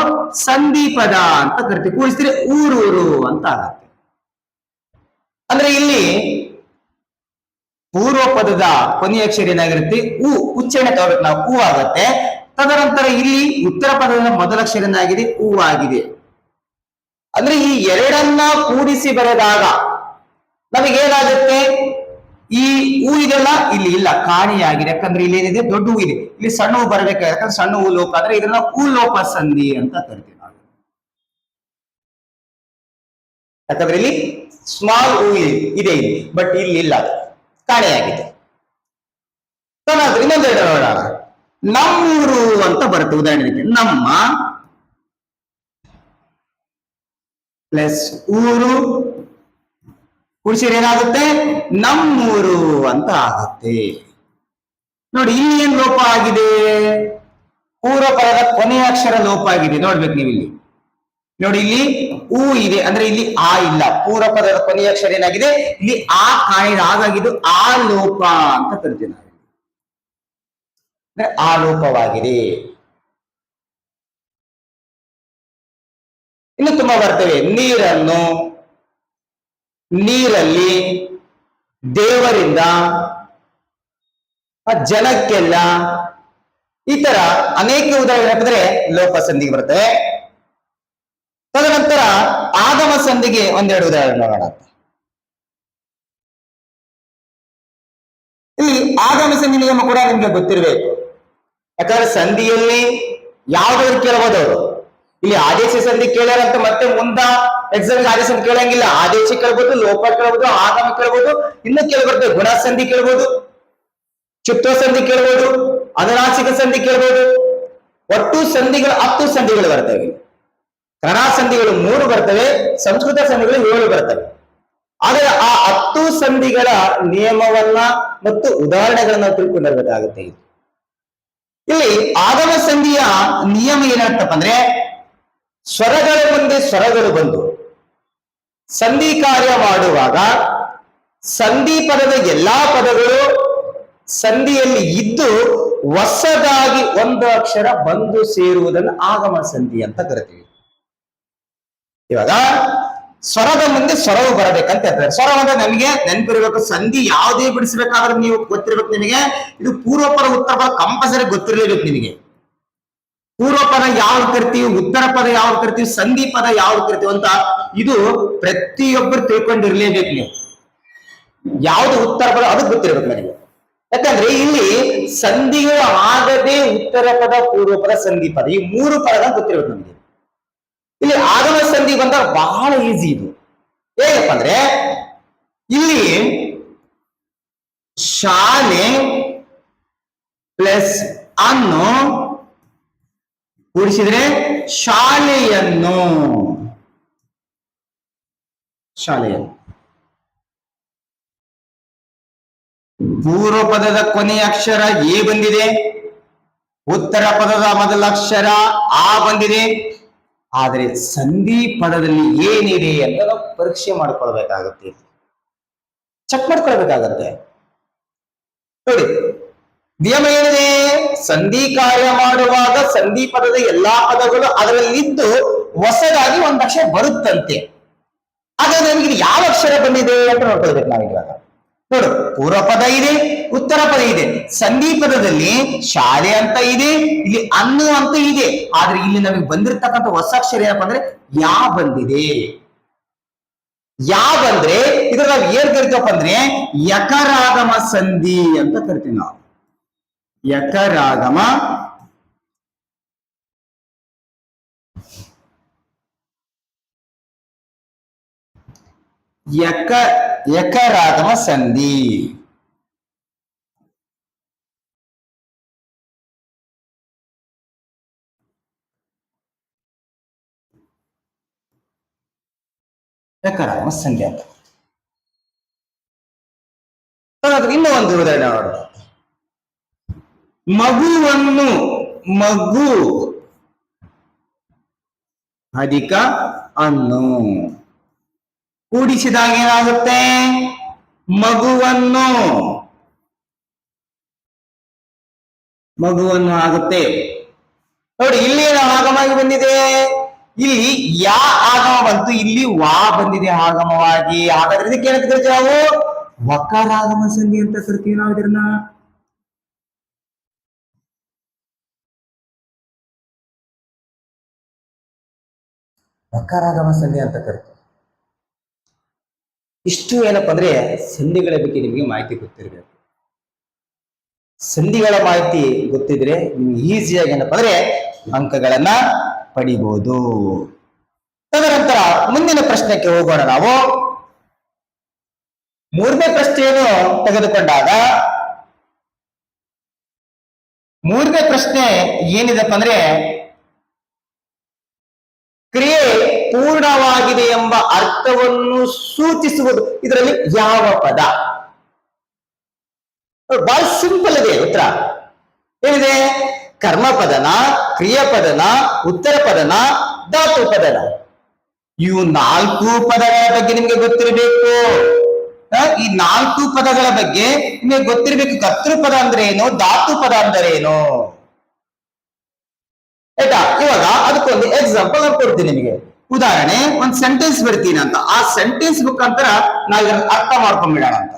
ಸಂಧಿ ಪದ ಅಂತ ಕರಿತೀವಿ. ಕೂಡಿಸಿದ್ರೆ ಊರೂರು ಅಂತ ಆಗತ್ತೆ. ಅಂದ್ರೆ ಇಲ್ಲಿ ಪೂರ್ವ ಪದದ ಕೊನೆಯ ಅಕ್ಷರ ಏನಾಗಿರುತ್ತೆ ಉ, ಉಚ್ಚಾರಣೆ ತಗೋಬೇಕು ನಾವು, ಹೂ ಆಗತ್ತೆ. ತದನಂತರ ಇಲ್ಲಿ ಉತ್ತರ ಪದದ ಮೊದಲ ಅಕ್ಷರ ಏನಾಗಿದೆ ಹೂ ಆಗಿದೆ. ಅಂದ್ರೆ ಈ ಎರಡನ್ನ ಕೂಡಿಸಿ ಬರೆದಾಗ ನಮಗೇನಾಗುತ್ತೆ, ಈ ಹೂ ಇದೆಲ್ಲ ಇಲ್ಲಿ ಇಲ್ಲ, ಕಾಣಿಯಾಗಿದೆ. ಯಾಕಂದ್ರೆ ಇಲ್ಲಿ ಏನಿದೆ ದೊಡ್ಡ ಹೂ ಇದೆ, ಇಲ್ಲಿ ಸಣ್ಣ ಹೂ ಬರಬೇಕು. ಯಾಕಂದ್ರೆ ಸಣ್ಣ ಹೂ ಲೋಪ ಆದ್ರೆ ಇದನ್ನ ಹೂ ಲೋಪ ಸಂಧಿ ಅಂತ ಕರಿತೀವಿ ನಾವು. ಯಾಕಂದ್ರೆ ಇಲ್ಲಿ ಸ್ಮಾಲ್ ಹೂ ಇದೆ ಇಲ್ಲಿ, ಬಟ್ ಇಲ್ಲಿ ಇಲ್ಲ, ಕಾಣೆಯಾಗಿದೆ. ಇನ್ನೊಂದೆರಡು ನೋಡೋಣ. ನಮ್ಮೂರು ಅಂತ ಬರುತ್ತೆ ಉದಾಹರಣೆಗೆ. ನಮ್ಮ ಪ್ಲಸ್ ಊರು ಕೂಡಿಸಿದ್ರೆ ಏನಾಗುತ್ತೆ ನಮ್ಮೂರು ಅಂತ ಆಗುತ್ತೆ. ನೋಡಿ ಇಲ್ಲಿ ಏನ್ ಲೋಪ ಆಗಿದೆ, ಪೂರ್ವ ಪದದ ಕೊನೆಯ ಅಕ್ಷರ ಲೋಪ ಆಗಿದೆ. ನೋಡ್ಬೇಕು ನೀವು ಇಲ್ಲಿ ನೋಡಿ, ಇಲ್ಲಿ ಹೂ ಇದೆ ಅಂದ್ರೆ ಇಲ್ಲಿ ಆ ಇಲ್ಲ. ಪೂರ್ವ ಪದದ ಕೊನೆಯ ಅಕ್ಷರ ಏನಾಗಿದೆ ಇಲ್ಲಿ ಆ ಕಾಣಿದ, ಹಾಗಾಗಿದ್ದು ಆ ಲೋಪ ಅಂತ ಕರಿತೀವಿ ನಾವು. ಅಂದ್ರೆ ಆ ಲೋಪವಾಗಿದೆ. ಇನ್ನು ತುಂಬಾ ಬರ್ತವೆ. ನೀರನ್ನು, ನೀರಲ್ಲಿ, ದೇವರಿಂದ, ಜನಕ್ಕೆಲ್ಲ, ಈ ತರ ಅನೇಕ ಉದಾಹರಣೆ ಹಾಕಿದ್ರೆ ಲೋಪ ಸಂಧಿಗೆ ಬರ್ತವೆ. ತದನಂತರ ಆಗಮ ಸಂಧಿಗೆ ಒಂದೆರಡು ಉದಾಹರಣೆ ನೋಡೋಣ. ಇಲ್ಲಿ ಆಗಮ ಸಂಧಿ ನಿಯಮ ಕೂಡ ನಿಮ್ಗೆ ಗೊತ್ತಿರಬೇಕು. ಯಾಕಂದ್ರೆ ಸಂಧಿಯಲ್ಲಿ ಯಾವ್ದಾದ್ರು ಕೇಳಬಹುದು ಅವರು. ಇಲ್ಲಿ ಆದೇಶ ಸಂಧಿ ಕೇಳ್ಯಾರಂತ ಮತ್ತೆ ಮುಂದ ಎಕ್ಸಾಮ್ ಆದೇಶ ಸಂಧಿ ಕೇಳಂಗಿಲ್ಲ. ಆದೇಶ ಕೇಳ್ಬೋದು, ಲೋಪ ಕೇಳ್ಬೋದು, ಆಗಮ ಕೇಳ್ಬೋದು, ಇನ್ನು ಕೇಳ್ಬರ್ತೇವೆ ಗುಣ ಸಂಧಿ ಕೇಳ್ಬೋದು, ಚುತ್ವ ಸಂಧಿ ಕೇಳ್ಬೋದು, ಅನುನಾಸಿಕ ಸಂಧಿ ಕೇಳ್ಬೋದು. ಒಟ್ಟು ಸಂಧಿಗಳು 10 ಸಂಧಿಗಳು ಬರ್ತವೆ. ಕನ್ನಡ ಸಂಧಿಗಳು 3 ಬರ್ತವೆ, ಸಂಸ್ಕೃತ ಸಂಧಿಗಳು 7 ಬರ್ತವೆ. ಆದರೆ ಆ 10 ಸಂಧಿಗಳ ನಿಯಮವನ್ನ ಮತ್ತು ಉದಾಹರಣೆಗಳನ್ನ ತಿಳ್ಕೊಂಡಿರ್ಬೇಕಾಗುತ್ತೆ. ಇಲ್ಲಿ ಆಗಮ ಸಂಧಿಯ ನಿಯಮ ಏನಾಗ್ತಪ್ಪ ಅಂದ್ರೆ, ಸ್ವರಗಳ ಮುಂದೆ ಸ್ವರಗಳು ಬಂದು ಸಂಧಿ ಕಾರ್ಯ ಮಾಡುವಾಗ ಸಂಧಿ ಪದದ ಎಲ್ಲಾ ಪದಗಳು ಸಂಧಿಯಲ್ಲಿ ಇದ್ದು ಹೊಸದಾಗಿ ಒಂದು ಅಕ್ಷರ ಬಂದು ಸೇರುವುದನ್ನು ಆಗಮ ಸಂಧಿ ಅಂತ ಕರಿತೀವಿ. ಇವಾಗ ಸ್ವರದ ಮುಂದೆ ಸ್ವರವು ಬರಬೇಕಂತ ಹೇಳ್ತಾರೆ. ಸ್ವರ ಅಂದ್ರೆ ನಮಗೆ ನೆನಪಿರ್ಬೇಕು. ಸಂಧಿ ಯಾವುದೇ ಬಿಡಿಸಬೇಕಾದ್ರೆ ನೀವು ಗೊತ್ತಿರ್ಬೇಕು ನಿಮಗೆ. ಇದು ಪೂರ್ವ ಪದ ಉತ್ತರ ಪದ ಕಂಪಲ್ಸರಿ ಗೊತ್ತಿರಲೇಬೇಕು ನಿಮಗೆ. ಪೂರ್ವ ಪದ ಯಾವ್ದು ಕರಿತೀವಿ, ಉತ್ತರ ಪದ ಯಾವ್ದು ಕರಿತೀವಿ, ಸಂಧಿ ಪದ ಯಾವ್ದು ಕರಿತೀವಿ ಅಂತ ಇದು ಪ್ರತಿಯೊಬ್ಬರು ತಿಳ್ಕೊಂಡಿರ್ಲೇಬೇಕು ನೀವು. ಯಾವ್ದು ಉತ್ತರ ಪದ ಅದು ಗೊತ್ತಿರ್ಬೇಕು ನನಗೆ. ಯಾಕಂದ್ರೆ ಇಲ್ಲಿ ಸಂಧಿಗಳು ಆಗದೆ ಉತ್ತರ ಪದ, ಪೂರ್ವ ಪದ, ಸಂಧಿ ಪದ ಈ 3 ಪದ ಗೊತ್ತಿರ್ಬೇಕು ನಮಗೆ. ಇಲ್ಲಿ ಆಗಮ ಸಂಧಿ ಬಂದಾಗ ಬಹಳ ಈಸಿ ಇದು. ಏನಪ್ಪ ಅಂದ್ರೆ ಇಲ್ಲಿ ಶಾಲೆ ಪ್ಲಸ್ ಅನ್ನು ಕೂಡಿಸಿದ್ರೆ ಶಾಲೆಯನ್ನು, ಶಾಲೆಯನ್ನು. ಪೂರ್ವ ಪದದ ಕೊನೆಯ ಅಕ್ಷರ ಎ ಬಂದಿದೆ, ಉತ್ತರ ಪದದ ಮೊದಲ ಅಕ್ಷರ ಆ ಬಂದಿದೆ. ಆದರೆ ಸಂಧಿ ಪದದಲ್ಲಿ ಏನಿದೆ ಅಂತ ನಾವು ಪರೀಕ್ಷೆ ಮಾಡ್ಕೊಳ್ಬೇಕಾಗುತ್ತೆ, ಚೆಕ್ ಮಾಡ್ಕೊಳ್ಬೇಕಾಗತ್ತೆ. ನೋಡಿ ನಿಯಮ ಏನಿದೆ, ಸಂಧಿ ಕಾರ್ಯ ಮಾಡುವಾಗ ಸಂಧಿ ಪದದ ಎಲ್ಲಾ ಪದಗಳು ಅದರಲ್ಲಿದ್ದು ಹೊಸದಾಗಿ ಒಂದು ಅಕ್ಷರ ಬರುತ್ತಂತೆ. ಹಾಗಾದ್ರೆ ನಮಗೆ ಯಾವ ಅಕ್ಷರ ಬಂದಿದೆ ಅಂತ ನೋಡ್ಕೊಳ್ಬೇಕು ನಾವು ಇವಾಗ. ನೋಡು, ಪೂರ್ವ ಪದ ಇದೆ, ಉತ್ತರ ಪದ ಇದೆ. ಸಂಧಿ ಪದದಲ್ಲಿ ಶಾಲೆ ಅಂತ ಇದೆ, ಇಲ್ಲಿ ಅನ್ನು ಅಂತ ಇದೆ. ಆದ್ರೆ ಇಲ್ಲಿ ನಮಗೆ ಬಂದಿರತಕ್ಕಂಥ ಹೊಸ ಅಕ್ಷರ ಏನಪ್ಪಾ ಅಂದ್ರೆ ಯಾ ಬಂದಿದೆ. ಯಾ ಬಂದ್ರೆ ಇದ್ರ ನಾವು ಏನ್ ಕರಿತೀವಪ್ಪ ಅಂದ್ರೆ ಯಕರಾಗಮ ಸಂಧಿ ಅಂತ ಕರಿತೀವಿ ನಾವು. ಯಕರಾಗಮ ಯಕರಾಗಮ ಸಂಧಿ. ಯಕಾರಾಗಮ ಸಂಧಿ ಅಂತ. ಇನ್ನೂ ಒಂದು ಉದಾಹರಣೆ ನೋಡೋಣ. ಮಗುವನ್ನು, ಮಗು ಅಧಿಕ ಅನ್ನು ಕೂಡಿಸಿದಾಗ ಏನಾಗುತ್ತೆ? ಮಗುವನ್ನು, ಮಗುವನ್ನು ಆಗುತ್ತೆ. ನೋಡಿ, ಇಲ್ಲಿ ಏನು ಆಗಮವಾಗಿ ಬಂದಿದೆ? ಇಲ್ಲಿ ಯಾ ಆಗಮ ಬಂತು, ಇಲ್ಲಿ ವಾ ಬಂದಿದೆ ಆಗಮವಾಗಿ. ಹಾಗಾದ್ರೆ ಇದಕ್ಕೆ ಏನಂತ ಕರಿತೀವಿ ನಾವು? ವಕಾರಾಗಮ ಸಂಧಿ ಅಂತ ಕರಿತೀವಿ ನಾವು ಇದನ್ನ. ವಕಾರಾಗಮ ಸಂಧಿ ಅಂತ ಕರಿತೀವಿ. ಇಷ್ಟು ಏನಪ್ಪಾ ಅಂದ್ರೆ ಸಂಧಿಗಳ ಬಗ್ಗೆ ನಿಮಗೆ ಮಾಹಿತಿ ಗೊತ್ತಿರಬೇಕು. ಸಂಧಿಗಳ ಮಾಹಿತಿ ಗೊತ್ತಿದ್ರೆ ನಿಮ್ಗೆ ಈಸಿಯಾಗಿ ಏನಪ್ಪಾ ಅಂದ್ರೆ ಅಂಕಗಳನ್ನ ಪಡಿಬಹುದು. ತದನಂತರ ಮುಂದಿನ ಪ್ರಶ್ನೆಗೆ ಹೋಗೋಣ ನಾವು. ಮೂರನೇ ಪ್ರಶ್ನೆಯನ್ನು ತೆಗೆದುಕೊಂಡಾಗ, ಮೂರನೇ ಪ್ರಶ್ನೆ ಏನಿದೆಪ್ಪ ಅಂದ್ರೆ, ಕ್ರಿಯೆ ಪೂರ್ಣವಾಗಿದೆ ಎಂಬ ಅರ್ಥವನ್ನು ಸೂಚಿಸುವುದು ಇದರಲ್ಲಿ ಯಾವ ಪದ? ಬಹಳ ಸಿಂಪಲ್ ಇದೆ ಉತ್ತರ. ಏನಿದೆ? ಕರ್ಮಪದನ, ಕ್ರಿಯಾಪದನ, ಉತ್ತರ ಪದನ, ಧಾತು ಪದನ. ಇವು 4 ಪದಗಳ ಬಗ್ಗೆ ನಿಮ್ಗೆ ಗೊತ್ತಿರಬೇಕು. ಈ 4 ಪದಗಳ ಬಗ್ಗೆ ನಿಮಗೆ ಗೊತ್ತಿರಬೇಕು. ಕರ್ತೃಪದ ಅಂದ್ರೆ ಏನು, ಧಾತು ಪದ ಅಂದ್ರೆ ಏನು, ಆಯ್ತಾ? ಇವಾಗ ಅದಕ್ಕೊಂದು ಎಕ್ಸಾಂಪಲ್ ನಾನು ಕೊಡ್ತೀನಿ ನಿಮಗೆ. ಉದಾಹರಣೆ, ಒಂದು ಸೆಂಟೆನ್ಸ್ ಬರ್ತೀನಿ ಅಂತ, ಆ ಸೆಂಟೆನ್ಸ್ ಮುಖಾಂತರ ನಾವು ಇದನ್ನ ಅರ್ಥ ಮಾಡ್ಕೊಂಡ್ಬಿಡೋಣ ಅಂತ.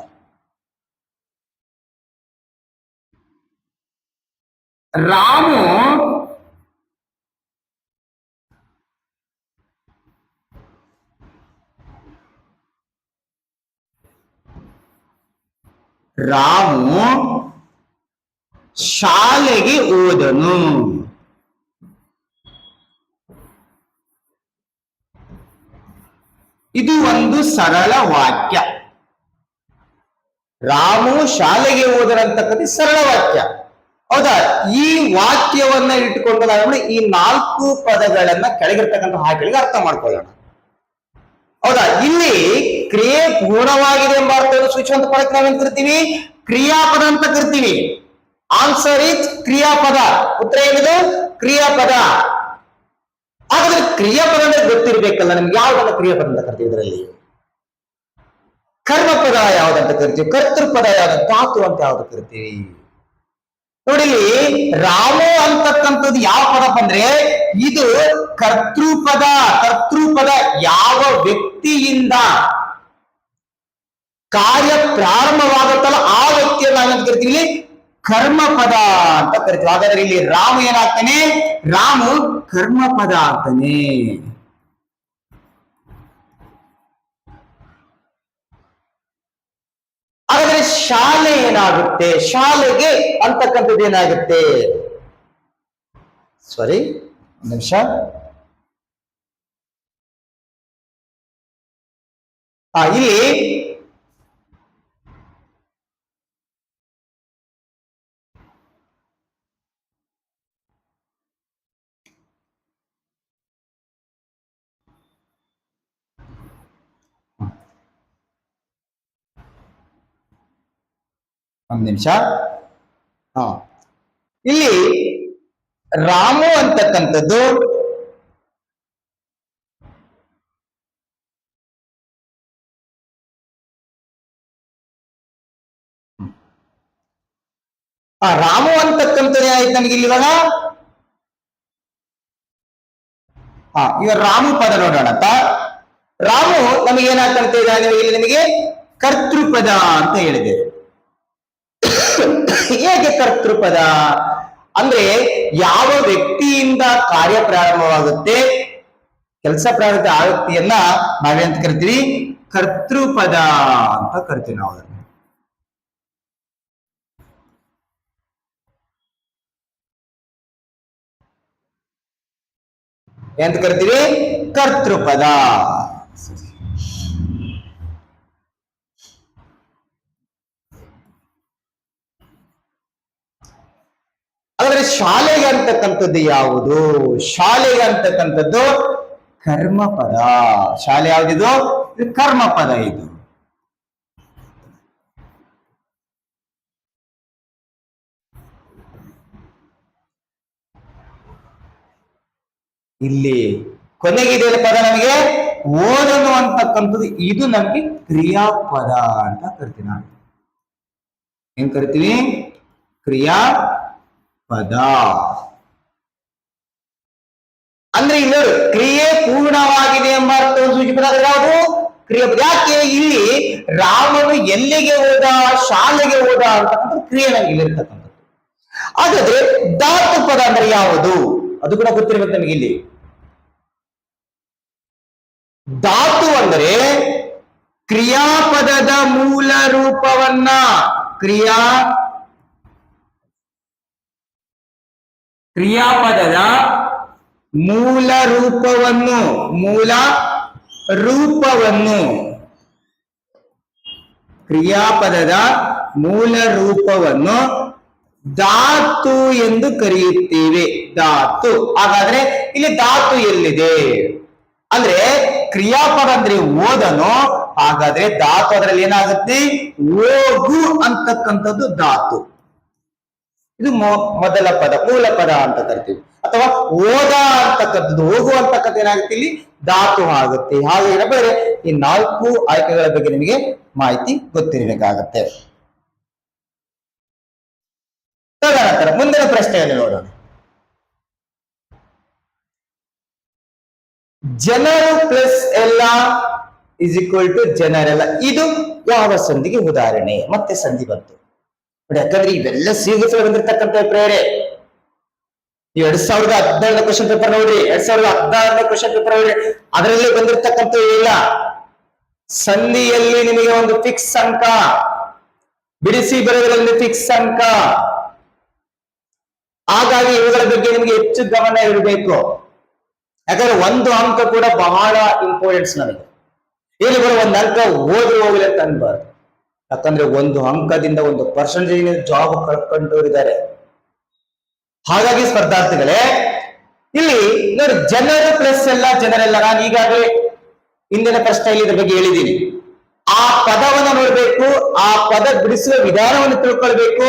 ರಾಮು ಶಾಲೆಗೆ ಹೋದನು. ಇದು ಒಂದು ಸರಳ ವಾಕ್ಯ. ರಾಮು ಶಾಲೆಗೆ ಹೋದರಂತಕ್ಕಂಥ ಸರಳ ವಾಕ್ಯ, ಹೌದಾ? ಈ ವಾಕ್ಯವನ್ನ ಇಟ್ಟುಕೊಂಡು ನಾವು ಈ 4 ಪದಗಳನ್ನ ಕೆಳಗಿರ್ತಕ್ಕಂಥ ಹಾಗೆಗಳಿಗೆ ಅರ್ಥ ಮಾಡ್ಕೊಳ್ಳೋಣ, ಹೌದಾ? ಇಲ್ಲಿ ಕ್ರಿಯೆ ಪೂರ್ಣವಾಗಿದೆ ಎಂಬ ಅರ್ಥವನ್ನು ಸೂಚಿಸುವಂತ ಪದಕ್ಕೆ ನಾವೇನ್ ಕರಿತೀವಿ? ಕ್ರಿಯಾಪದ ಅಂತ ಕರಿತೀವಿ. ಆನ್ಸರ್ ಇಸ್ ಕ್ರಿಯಾಪದ. ಉತ್ತರ ಏನಿದು? ಕ್ರಿಯಾಪದ. ಹಾಗಾದ್ರೆ ಕ್ರಿಯಾಪದ ಅಂದ್ರೆ ಗೊತ್ತಿರ್ಬೇಕಲ್ಲ ನಿಮ್ಗೆ. ಯಾವ್ದನ್ನ ಕ್ರಿಯಾಪದ ಅಂತ ಕರಿತೀವಿ? ಇದರಲ್ಲಿ ಕರ್ಮಪದ ಯಾವ್ದಂತ ಕರಿತೀವಿ, ಕರ್ತೃಪದ ಯಾವ್ದು, ಧಾತು ಅಂತ ಯಾವ್ದು ಕರಿತೀವಿ? ನೋಡಿ, ರಾಮು ಅಂತಕ್ಕಂಥದ್ದು ಯಾವ ಪದಪ್ಪ ಅಂದ್ರೆ ಇದು ಕರ್ತೃಪದ. ಕರ್ತೃಪದ ಯಾವ ವ್ಯಕ್ತಿಯಿಂದ ಕಾರ್ಯ ಪ್ರಾರಂಭವಾಗುತ್ತಲ್ಲ ಆ ವ್ಯಕ್ತಿಯನ್ನು ನಾವೇಂತ ಕರಿತೀವಿ? ಕರ್ಮಪದ ಅಂತ ಕರಿತೀವಿ. ಹಾಗಾದ್ರೆ ಇಲ್ಲಿ ರಾಮು ಏನಾಗ್ತಾನೆ? ರಾಮು ಕರ್ಮಪದ ಆಗ್ತಾನೆ. ಹಾಗಾದ್ರೆ ಶಾಲೆ ಏನಾಗುತ್ತೆ? ಶಾಲೆಗೆ ಅಂತಕ್ಕಂಥದ್ದು ಏನಾಗುತ್ತೆ? ಸಾರಿ, ಒಂದು ನಿಮಿಷ. ಇಲ್ಲಿ ಒಂದು ನಿಮಿಷ. ಇಲ್ಲಿ ರಾಮು ಅಂತಕ್ಕಂಥದ್ದು ರಾಮು ಅಂತಕ್ಕಂಥದ್ದು ಆಯ್ತು ನಮಗೆ ಇಲ್ಲಿ ಇವಾಗ. ಇವಾಗ ರಾಮು ಪದ ನೋಡೋಣ ಅಂತ. ರಾಮು ನಮಗೆ ಏನಾಗ್ತಂತ ಇದ್ದಾನೆ ಇಲ್ಲಿ? ನಿಮಗೆ ಕರ್ತೃಪದ ಅಂತ ಹೇಳಿದೆ. ಹೇಗೆ ಕರ್ತೃಪದ ಅಂದ್ರೆ ಯಾವ ವ್ಯಕ್ತಿಯಿಂದ ಕಾರ್ಯ ಪ್ರಾರಂಭವಾಗುತ್ತೆ, ಕೆಲಸ ಪ್ರಾರಂಭ ಆ ವ್ಯಕ್ತಿಯನ್ನ ನಾವೇಂತ ಕರಿತೀವಿ? ಕರ್ತೃಪದ ಅಂತ ಕರಿತೀವಿ ನಾವು ಅದನ್ನ. ಎಂತ ಕರಿತೀವಿ? ಕರ್ತೃಪದ. ಹಾಗಾದ್ರೆ ಶಾಲೆಗೆ ಅಂತಕ್ಕಂಥದ್ದು ಯಾವುದು? ಶಾಲೆಗೆ ಅಂತಕ್ಕಂಥದ್ದು ಕರ್ಮಪದ. ಶಾಲೆ ಯಾವ್ದಿದು? ಇದು ಕರ್ಮ ಪದ ಇದು. ಇಲ್ಲಿ ಕೊನೆಗಿದೆ ಪದ ನಮಗೆ ಓದನು ಅಂತಕ್ಕಂಥದ್ದು, ಇದು ನಮಗೆ ಕ್ರಿಯಾಪದ ಅಂತ ಕರಿತೀವಿ ನಾವು. ಏನ್ ಕರಿತೀವಿ? ಕ್ರಿಯಾಪದ. ಅಂದ್ರೆ ಇಲ್ಲಿ ಕ್ರಿಯೆ ಪೂರ್ಣವಾಗಿದೆ ಎಂಬ ಅರ್ಥವನ್ನು ಸೂಚಿಪದ ಯಾವುದು? ಕ್ರಿಯಾಪದ. ಯಾಕೆ ಇಲ್ಲಿ ರಾಮನು ಎಲ್ಲಿಗೆ ಹೋದ, ಶಾಲೆಗೆ ಹೋದ ಅಂತಕ್ಕಂಥ ಕ್ರಿಯೆ ನಮಗೆ ಇಲ್ಲಿರ್ತಕ್ಕಂಥದ್ದು. ಹಾಗಾದ್ರೆ ಧಾತು ಪದ ಅಂದ್ರೆ ಯಾವುದು? ಅದು ಕೂಡ ಗೊತ್ತಿರ್ಬೇಕು ನಮಗೆ. ಇಲ್ಲಿ ಧಾತು ಅಂದರೆ ಕ್ರಿಯಾಪದದ ಮೂಲ ರೂಪವನ್ನ ಕ್ರಿಯಾಪದದ ಮೂಲ ರೂಪವನ್ನು ಕ್ರಿಯಾಪದದ ಮೂಲ ರೂಪವನ್ನು ಧಾತು ಎಂದು ಕರೆಯುತ್ತೇವೆ. ಧಾತು. ಹಾಗಾದ್ರೆ ಇಲ್ಲಿ ಧಾತು ಎಲ್ಲಿದೆ ಅಂದ್ರೆ ಕ್ರಿಯಾಪದ ಅಂದ್ರೆ ಓದನು. ಹಾಗಾದ್ರೆ ಧಾತು ಅದರಲ್ಲಿ ಏನಾಗುತ್ತೆ? ಓಗು ಅಂತಕ್ಕಂಥದ್ದು ಧಾತು. ಇದು ಮೊದಲ ಪದ, ಮೂಲ ಪದ ಅಂತ ಕರಿತೀವಿ. ಅಥವಾ ಓದ ಅಂತಕ್ಕಂಥದ್ದು, ಹೋಗು ಅಂತಕ್ಕಂಥ ಏನಾಗುತ್ತೆ? ಇಲ್ಲಿ ಧಾತು ಆಗುತ್ತೆ. ಹಾಗೆ ಇರಬೇರೆ ಈ 4 ಆಯ್ಕೆಗಳ ಬಗ್ಗೆ ನಿಮಗೆ ಮಾಹಿತಿ ಗೊತ್ತಿರಬೇಕಾಗತ್ತೆ. ತದನಂತರ ಮುಂದಿನ ಪ್ರಶ್ನೆಯನ್ನು ನೋಡೋಣ. ಜನರು ಪ್ಲಸ್ ಎಲ್ಲ ಇಸ್ ಈಕ್ವಲ್ ಟು ಜನರೆಲ್ಲ, ಇದು ಯಾವ ಸಂಧಿಗೆ ಉದಾಹರಣೆ? ಮತ್ತೆ ಸಂಧಿ ಬಂತು ನೋಡಿ. ಯಾಕಂದ್ರೆ ಇವೆಲ್ಲ ಸಿಗುತ್ತಲೇ ಬಂದಿರ್ತಕ್ಕಂಥ ಪ್ರೇರೆ. 2017 ಕ್ವಶನ್ ಪೇಪರ್ ನೋಡ್ರಿ, 2016 ಕ್ವಶನ್ ಪೇಪರ್ ನೋಡ್ರಿ, ಅದರಲ್ಲಿ ಬಂದಿರ್ತಕ್ಕಂಥ ಇಲ್ಲ. ಸಂಧಿಯಲ್ಲಿ ನಿಮಗೆ ಒಂದು ಫಿಕ್ಸ್ ಅಂಕ, ಬಿಡಿಸಿ ಬರೋದ್ರಲ್ಲಿ ಫಿಕ್ಸ್ ಅಂಕ. ಹಾಗಾಗಿ ಇವುಗಳ ಬಗ್ಗೆ ನಿಮಗೆ ಹೆಚ್ಚು ಗಮನ ಇರಬೇಕು. ಯಾಕಂದ್ರೆ ಒಂದು ಅಂಕ ಕೂಡ ಬಹಳ ಇಂಪಾರ್ಟೆನ್ಸ್ ನಮಗೆ. ಇಲ್ಲಿ ಬರೋ ಒಂದು ಅಂಕ ಓದಿ ಹೋಗ್ಲಿ ಅಂತ ಅನ್ಬಾರ್ದು. ಯಾಕಂದ್ರೆ ಒಂದು ಅಂಕದಿಂದ 1% ಜಾಬ್ ಕಳ್ಕೊಂಡವರಿದ್ದಾರೆ. ಹಾಗಾಗಿ ಸ್ಪರ್ಧಾರ್ಥಿಗಳೇ, ಇಲ್ಲಿ ನೋಡಿ, ಜನರು ಪ್ಲಸ್ ಎಲ್ಲ ಜನರೆಲ್ಲ. ನಾನು ಈಗಾಗಲೇ ಹಿಂದಿನ ಪ್ರಶ್ನೆಯಲ್ಲಿ ಇದ್ರ ಬಗ್ಗೆ ಹೇಳಿದ್ದೀನಿ. ಆ ಪದವನ್ನು ನೋಡ್ಬೇಕು, ಆ ಪದ ಬಿಡಿಸುವ ವಿಧಾನವನ್ನು ತಿಳ್ಕೊಳ್ಬೇಕು.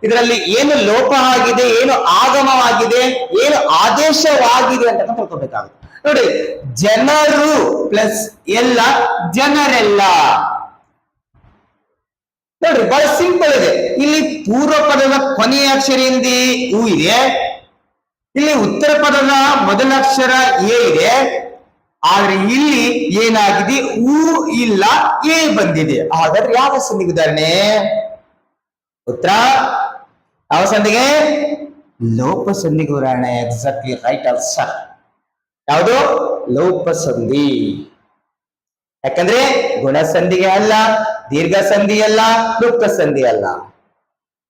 ಇದರಲ್ಲಿ ಏನು ಲೋಪ ಆಗಿದೆ, ಏನು ಆಗಮವಾಗಿದೆ, ಏನು ಆದೇಶವಾಗಿದೆ ಅಂತ ತಿಳ್ಕೊಬೇಕಾಗುತ್ತೆ. ನೋಡಿ, ಜನರು ಪ್ಲಸ್ ಎಲ್ಲ ಜನರೆಲ್ಲ. ನೋಡಿ, ಬಹಳ ಸಿಂಪಲ್ ಇದೆ. ಇಲ್ಲಿ ಪೂರ್ವ ಪದದ ಕೊನೆಯ ಅಕ್ಷರ ಏನಿದೆ? ಉ ಇದೆ. ಇಲ್ಲಿ ಉತ್ತರ ಪದದ ಮೊದಲ ಅಕ್ಷರ ಎ ಇದೆ. ಆದ್ರೆ ಇಲ್ಲಿ ಏನಾಗಿದೆ? ಉ ಇಲ್ಲ, ಎ ಬಂದಿದೆ. ಹಾಗಾದ್ರೆ ಯಾವ ಸಂಧಿಗೆ ಉದಾಹರಣೆ? ಉತ್ತರ ಯಾವ ಸಂಧಿಗೆ? ಲೋಪ ಸಂಧಿಗೆ ಉದಾಹರಣೆ. Exactly right answer. ಯಾವುದು? ಲೋಪ ಸಂಧಿ. ಯಾಕಂದ್ರೆ ಗುಣ ಸಂಧಿಗೆ ಅಲ್ಲ, ದೀರ್ಘ ಸಂಧಿ ಅಲ್ಲ, ಲುಪ್ತ ಸಂಧಿ ಅಲ್ಲ.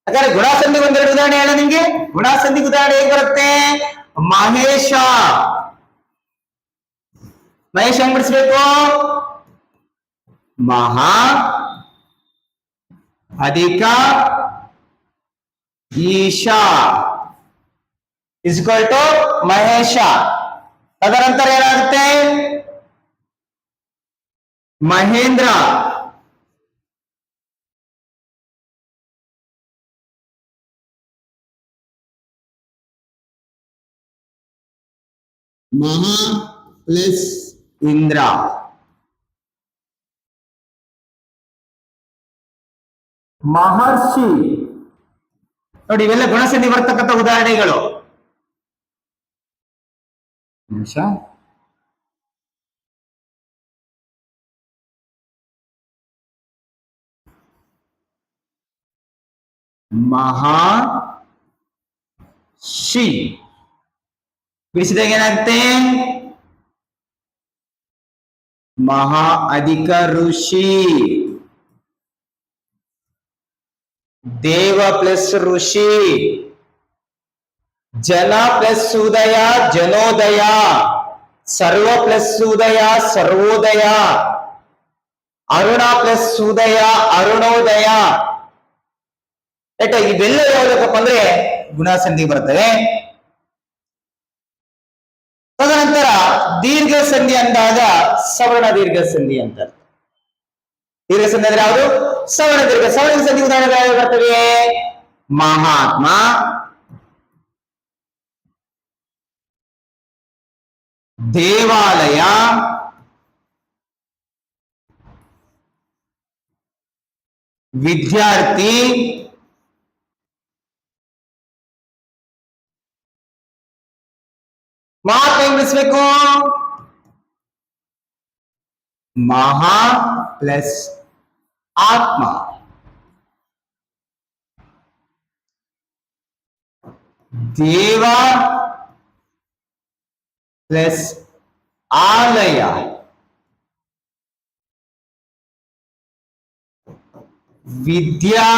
ಯಾಕಂದ್ರೆ ಗುಣ ಸಂಧಿ ಒಂದೆರಡು ಉದಾಹರಣೆ ಹೇಳ ನಿಮ್ಗೆ. ಗುಣ ಸಂಧಿಗೆ ಉದಾಹರಣೆ ಹೇಗೆ ಬರುತ್ತೆ? ಮಹೇಶ. ಮಹೇಶ ಹೆಂಗ್ ಬಿಡಿಸ್ಬೇಕು? ಮಹಾ ಅಧಿಕ ಈಶಾ ಇಸ್ ಈಕ್ವಲ್ ಟು ಮಹೇಶ. ತದನಂತರ ಏನಾಗುತ್ತೆ? ಮಹೇಂದ್ರ. ಮಹಾ ಪ್ಲಸ್ ಇಂದ್ರ. ಮಹರ್ಷಿ. ನೋಡಿ, ಇವೆಲ್ಲ ಗುಣಸಂಧಿ ಬರ್ತಕ್ಕಂಥ ಉದಾಹರಣೆಗಳು. ಮಹರ್ಷಿ ಬಿಡಿಸಿದಾಗ ಏನಾಗುತ್ತೆ? ಮಹಾ ಅಧಿಕ ಋಷಿ. ದೇವ ಪ್ಲಸ್ ಋಷಿ. ಜನ ಪ್ಲಸ್ ಉದಯ ಜನೋದಯ. ಸರ್ವ ಪ್ಲಸ್ ಉದಯ ಸರ್ವೋದಯ. ಅರುಣ ಪ್ಲಸ್ ಉದಯ ಅರುಣೋದಯ. ಇವೆಲ್ಲ ಯಾವ್ದಕ್ಕಪ್ಪ ಅಂದ್ರೆ ಗುಣಸಂಧಿ ಬರ್ತವೆ. ತದನಂತರ ದೀರ್ಘ ಸಂಧಿ ಅಂದಾಗ ಸವರ್ಣ ದೀರ್ಘ ಸಂಧಿ ಅಂತ. ದೀರ್ಘ ಸಂಧಿ ಅಂದ್ರೆ ಯಾವುದು? ಸವರ್ಣ ದೀರ್ಘ. ಸವರ್ಣ ಸಂಧಿ ಉದಾಹರಣೆಗಳು ಯಾವ್ಯಾವ ಬರ್ತವೆ? ಮಹಾತ್ಮ, ದೇವಾಲಯ, ವಿದ್ಯಾರ್ಥಿ, ಮಹಾತ್ಮ ಹೆಂಗ್ ಬಿಡಿಸ್ಬೇಕು? ಮಹಾ ಪ್ಲಸ್ ಆತ್ಮ. ದೇವ ಪ್ಲಸ್ ಆಲಯ. ವಿದ್ಯಾ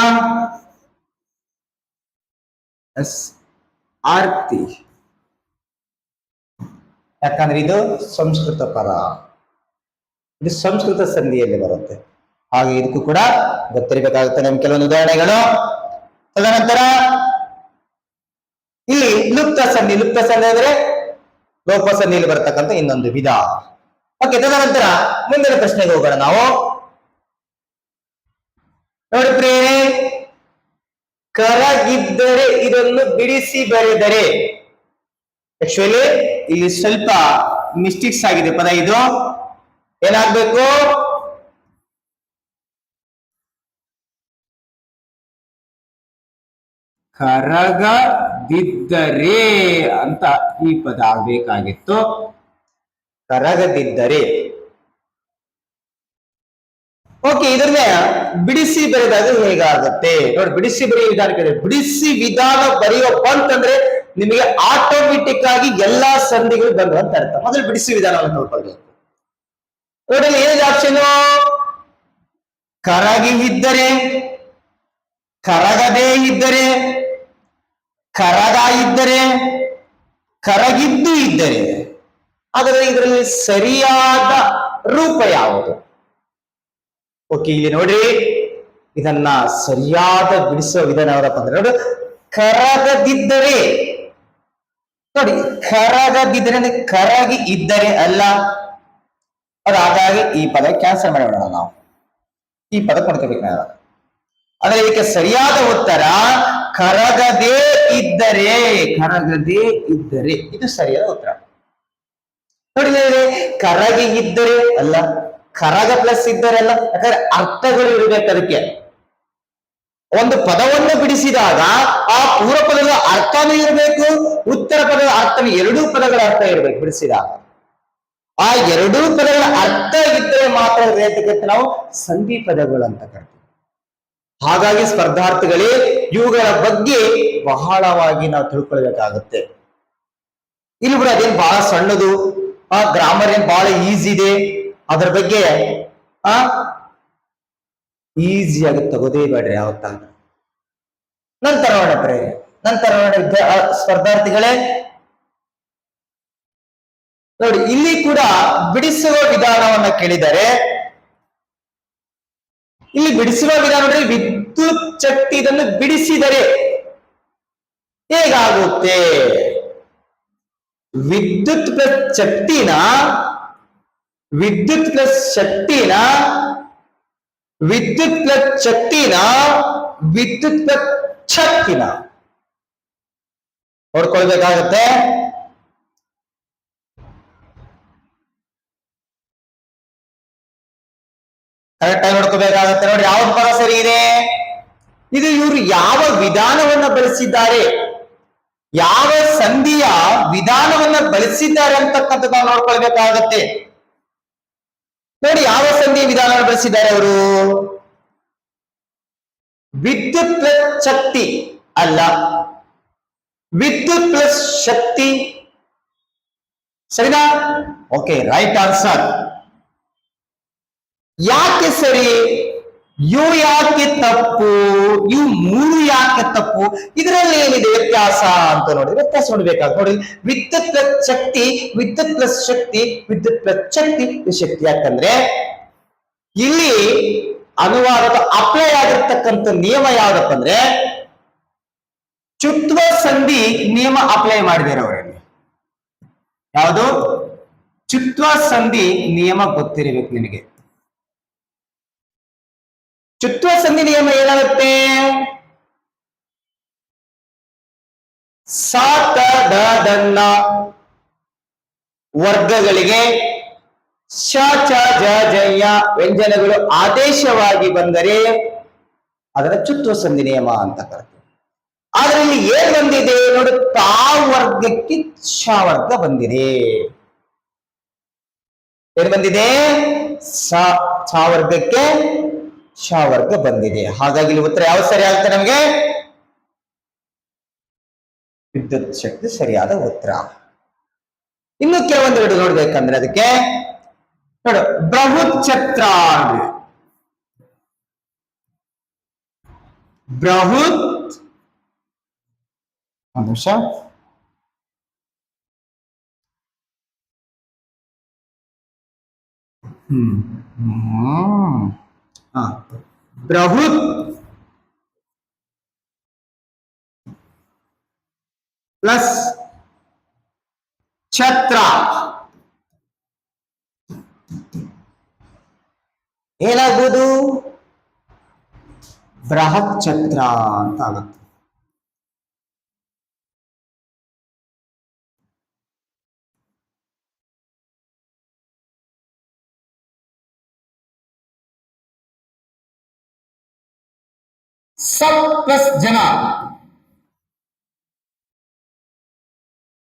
ಪ್ಲಸ್ ಆರ್ತಿ. ಯಾಕಂದ್ರೆ ಇದು ಸಂಸ್ಕೃತ ಪದ, ಇದು ಸಂಸ್ಕೃತ ಸಂಧಿಯಲ್ಲಿ ಬರುತ್ತೆ. ಹಾಗೆ ಇದಕ್ಕೂ ಕೂಡ ಗೊತ್ತಿರಬೇಕಾಗುತ್ತೆ ನಮ್ಗೆ ಕೆಲವೊಂದು ಉದಾಹರಣೆಗಳು. ತದನಂತರ ಇಲ್ಲಿ ಲುಪ್ತ ಸಂಧಿ. ಲುಪ್ತ ಸಂಧಿ ಅಂದ್ರೆ ಲೋಪ ಸಂಧಿಯಲ್ಲಿ ಬರ್ತಕ್ಕಂಥ ಇನ್ನೊಂದು ವಿಧ. ಓಕೆ, ತದನಂತರ ಮುಂದಿನ ಪ್ರಶ್ನೆಗೆ ಹೋಗೋಣ ನಾವು. ನೋಡಿ, ಕರಗಿದ್ದರೆ ಇದನ್ನು ಬಿಡಿಸಿ ಬರೆದರೆ. ಆಕ್ಚುಲಿ ಇಲ್ಲಿ ಸ್ವಲ್ಪ ಮಿಸ್ಟೇಕ್ಸ್ ಆಗಿದೆ ಪದ. ಇದು ಏನಾಗ್ಬೇಕು? ಕರಗದಿದ್ದರೆ ಅಂತ ಈ ಪದ ಆಗ್ಬೇಕಾಗಿತ್ತು. ಕರಗದಿದ್ದರೆ. ಓಕೆ, ಇದನ್ನೇ ಬಿಡಿಸಿ ಬರೆದಾಗ ಹೇಗಾಗುತ್ತೆ ನೋಡಿ. ಬಿಡಿಸಿ ಬರೆಯುವ ವಿಧಾನ ಕೇಳಿ. ಬಿಡಿಸಿ ವಿಧಾನ ಬರೆಯೋ ಬಂತಂದ್ರೆ ನಿಮಗೆ ಆಟೋಮೆಟಿಕ್ ಆಗಿ ಎಲ್ಲಾ ಸಂಧಿಗಳು ಬರುವಂತ ಅರ್ಥ. ಮೊದಲು ಬಿಡಿಸಿ ವಿಧಾನವನ್ನು ನೋಡ್ಕೊಳ್ಬೇಕು. ನೋಡಿ, ಏನಿದೆ ಆಪ್ಷನ್? ಕರಗಿ ಇದ್ದರೆ, ಕರಗದೇ ಇದ್ದರೆ, ಕರಗ ಇದ್ದರೆ, ಕರಗಿದ್ದು ಇದ್ದರೆ. ಹಾಗಾದ್ರೆ ಇದರಲ್ಲಿ ಸರಿಯಾದ ರೂಪ ಯಾವುದು? ಓಕೆ, ಇಲ್ಲಿ ನೋಡ್ರಿ, ಇದನ್ನ ಸರಿಯಾದ ಬಿಡಿಸುವ ವಿಧಾನ ಯಾವ್ದಪ್ಪ ಅಂದ್ರೆ ನೋಡಿ, ಕರಗದಿದ್ದರೆ. ನೋಡಿ, ಕರಗದಿದ್ದರೆ ಅಂದ್ರೆ ಕರಗಿ ಇದ್ದರೆ ಅಲ್ಲ. ಅದು ಹಾಗಾಗಿ ಈ ಪದ ಕ್ಯಾನ್ಸಲ್ ಮಾಡೋಣ ನಾವು. ಈ ಪದ ಕೊಡ್ಕೋಬೇಕು ನಾವು. ಆದ್ರೆ ಇದಕ್ಕೆ ಸರಿಯಾದ ಉತ್ತರ ಕರಗದೇ ಇದ್ದರೆ. ಕರಗದೇ ಇದ್ದರೆ ಇದು ಸರಿಯಾದ ಉತ್ತರ. ನೋಡಿ, ಕರಗಿ ಇದ್ದರೆ ಅಲ್ಲ, ಕರಗ ಪ್ಲಸ್ ಇದ್ದರೆ ಅಲ್ಲ. ಯಾಕಂದ್ರೆ ಅರ್ಥಗಳು ಇರಬೇಕು ಅದಕ್ಕೆ. ಒಂದು ಪದವನ್ನು ಬಿಡಿಸಿದಾಗ ಆ ಪೂರ್ವ ಪದದ ಅರ್ಥನೂ ಇರಬೇಕು, ಉತ್ತರ ಪದದ ಅರ್ಥನೂ, ಎರಡೂ ಪದಗಳ ಅರ್ಥ ಇರಬೇಕು ಬಿಡಿಸಿದಾಗ. ಆ ಎರಡೂ ಪದಗಳ ಅರ್ಥ ಇದ್ದರೆ ಮಾತ್ರ ರೇಖಕ್ಕೆ ನಾವು ಸಂಧಿ ಪದಗಳು ಅಂತ ಕರಿತೀವಿ. ಹಾಗಾಗಿ ಸ್ಪರ್ಧಾರ್ಥಿಗಳೇ ಇವುಗಳ ಬಗ್ಗೆ ಬಹಳವಾಗಿ ನಾವು ತಿಳ್ಕೊಳ್ಬೇಕಾಗುತ್ತೆ. ಇಲ್ಲಿ ಕೂಡ ಅದೇನು ಬಹಳ ಸಣ್ಣದು, ಆ ಗ್ರಾಮರ್ ಏನ್ ಬಹಳ ಈಸಿ ಇದೆ. ಅದ್ರ ಬಗ್ಗೆ ಈಸಿಯಾಗಿ ತಗೋದೇ ಬೇಡ್ರಿ ಯಾವತ್ತ. ನಂತರ ಸ್ಪರ್ಧಾರ್ಥಿಗಳೇ ನೋಡಿ, ಇಲ್ಲಿ ಕೂಡ ಬಿಡಿಸುವ ವಿಧಾನವನ್ನ ಕೇಳಿದರೆ, ಇಲ್ಲಿ ಬಿಡಿಸುವ ವಿಧಾನ ನೋಡ್ರಿ, ವಿದ್ಯುತ್ ಶಕ್ತಿ ಇದನ್ನು ಬಿಡಿಸಿದರೆ ಹೇಗಾಗುತ್ತೆ? ವಿದ್ಯುತ್ ಪ್ಲಸ್ ಶಕ್ತಿನ ವಿದ್ಯುತ್ ಪ್ಲಸ್ ಶಕ್ತಿನ ವಿದ್ಯುತ್ ಪ್ಲಸ್ ಶಕ್ತಿನ ವಿದ್ಯುತ್ ಪ್ಲಸ್ ಶಕ್ತಿನ ನೋಡ್ಕೊಳ್ಬೇಕಾಗತ್ತೆ. ಕರೆಕ್ಟ್ ಆಗಿ ನೋಡ್ಕೋಬೇಕಾಗತ್ತೆ. ನೋಡಿ, ಯಾವ್ದು ಪದ ಸರಿ ಇದೆ? ಇದು ಇವರು ಯಾವ ವಿಧಾನವನ್ನ ಬಳಸಿದ್ದಾರೆ, ಯಾವ ಸಂಧಿಯ ವಿಧಾನವನ್ನ ಬಳಸಿದ್ದಾರೆ ಅಂತಕ್ಕಂಥದ್ದು ನಾವು ನೋಡ್ಕೊಳ್ಬೇಕಾಗತ್ತೆ. ನೋಡಿ, ಯಾವ ಸಂಧಿಯ ವಿಧಾನವನ್ನು ಬಳಸಿದ್ದಾರೆ ಅವರು? ವಿದ್ಯುತ್ ಪ್ಲಸ್ ಶಕ್ತಿ ಅಲ್ಲ, ವಿದ್ಯುತ್ ಪ್ಲಸ್ ಶಕ್ತಿ. ಸರಿನಾ? Okay, right answer. ಯಾಕೆ ಸರಿ? ಯು ಯಾಕೆ ತಪ್ಪು? ಇವು ಮೂರು ಯಾಕೆ ತಪ್ಪು? ಇದರಲ್ಲಿ ಏನಿದೆ ವ್ಯತ್ಯಾಸ ಅಂತ ನೋಡಿ. ವ್ಯತ್ಯಾಸ ನೋಡ್ಬೇಕಾಗ ನೋಡಿ, ವಿದ್ಯುತ್ ಪ್ಲಸ್ ಶಕ್ತಿ, ವಿದ್ಯುತ್ ಪ್ಲಸ್ ಶಕ್ತಿ, ವಿದ್ಯುತ್ ಪ್ಲಸ್ ಶಕ್ತಿ, ಶಕ್ತಿ. ಯಾಕಂದ್ರೆ ಇಲ್ಲಿ ಅನುವಾದದ ಅಪ್ಲೈ ಆಗಿರ್ತಕ್ಕಂಥ ನಿಯಮ ಯಾವ್ದಪ್ಪ ಅಂದ್ರೆ ಚುತ್ವ ಸಂಧಿ ನಿಯಮ ಅಪ್ಲೈ ಮಾಡಿದ್ದಾರೆ ಅವರಲ್ಲಿ. ಯಾವುದು? ಚುತ್ವ ಸಂಧಿ ನಿಯಮ ಗೊತ್ತಿರಬೇಕು ನಿನಗೆ. ಚುತ್ವ ಸಂಧಿ ನಿಯಮ ಏನಾಗುತ್ತೆ? ಸ ತ ದ ದನ್ನ ವರ್ಗಗಳಿಗೆ ಶ ಚ ಜ ಜಯ ವ್ಯಂಜನಗಳು ಆದೇಶವಾಗಿ ಬಂದರೆ ಅದರ ಚುತ್ವ ಸಂಧಿ ನಿಯಮ ಅಂತ ಕರೀತೀವಿ. ಆದ್ರೆ ಇಲ್ಲಿ ಏನ್ ಬಂದಿದೆ ನೋಡಿ, ತಾ ವರ್ಗಕ್ಕೆ ಶ ವರ್ಗ ಬಂದಿದೆ. ಏನ್ ಬಂದಿದೆ? ಛ ವರ್ಗಕ್ಕೆ ಶ ವರ್ಗ ಬಂದಿದೆ. ಹಾಗಾಗಿ ಇಲ್ಲಿ ಉತ್ತರ ಯಾವ್ದು ಸರಿ ಆಗುತ್ತೆ ನಮ್ಗೆ? ವಿದ್ಯುತ್ ಶಕ್ತಿ ಸರಿಯಾದ ಉತ್ತರ. ಇನ್ನು ಕೆಲವೊಂದೆರಡು ನೋಡ್ಬೇಕಂದ್ರೆ ಅದಕ್ಕೆ ನೋಡು, ಬೃಹತ್ ಛತ್ರ ಅಂದ್ರೆ ಬೃಹತ್ ನಿಮಿಷ ಬೃಹತ್ ಪ್ಲಸ್ ಛತ್ರ ಏನಾಗ್ಬೋದು? ಬೃಹತ್ ಛತ್ರ ಅಂತ ಆಗುತ್ತೆ. ಸತ್ ಪ್ಲಸ್ ಜನ,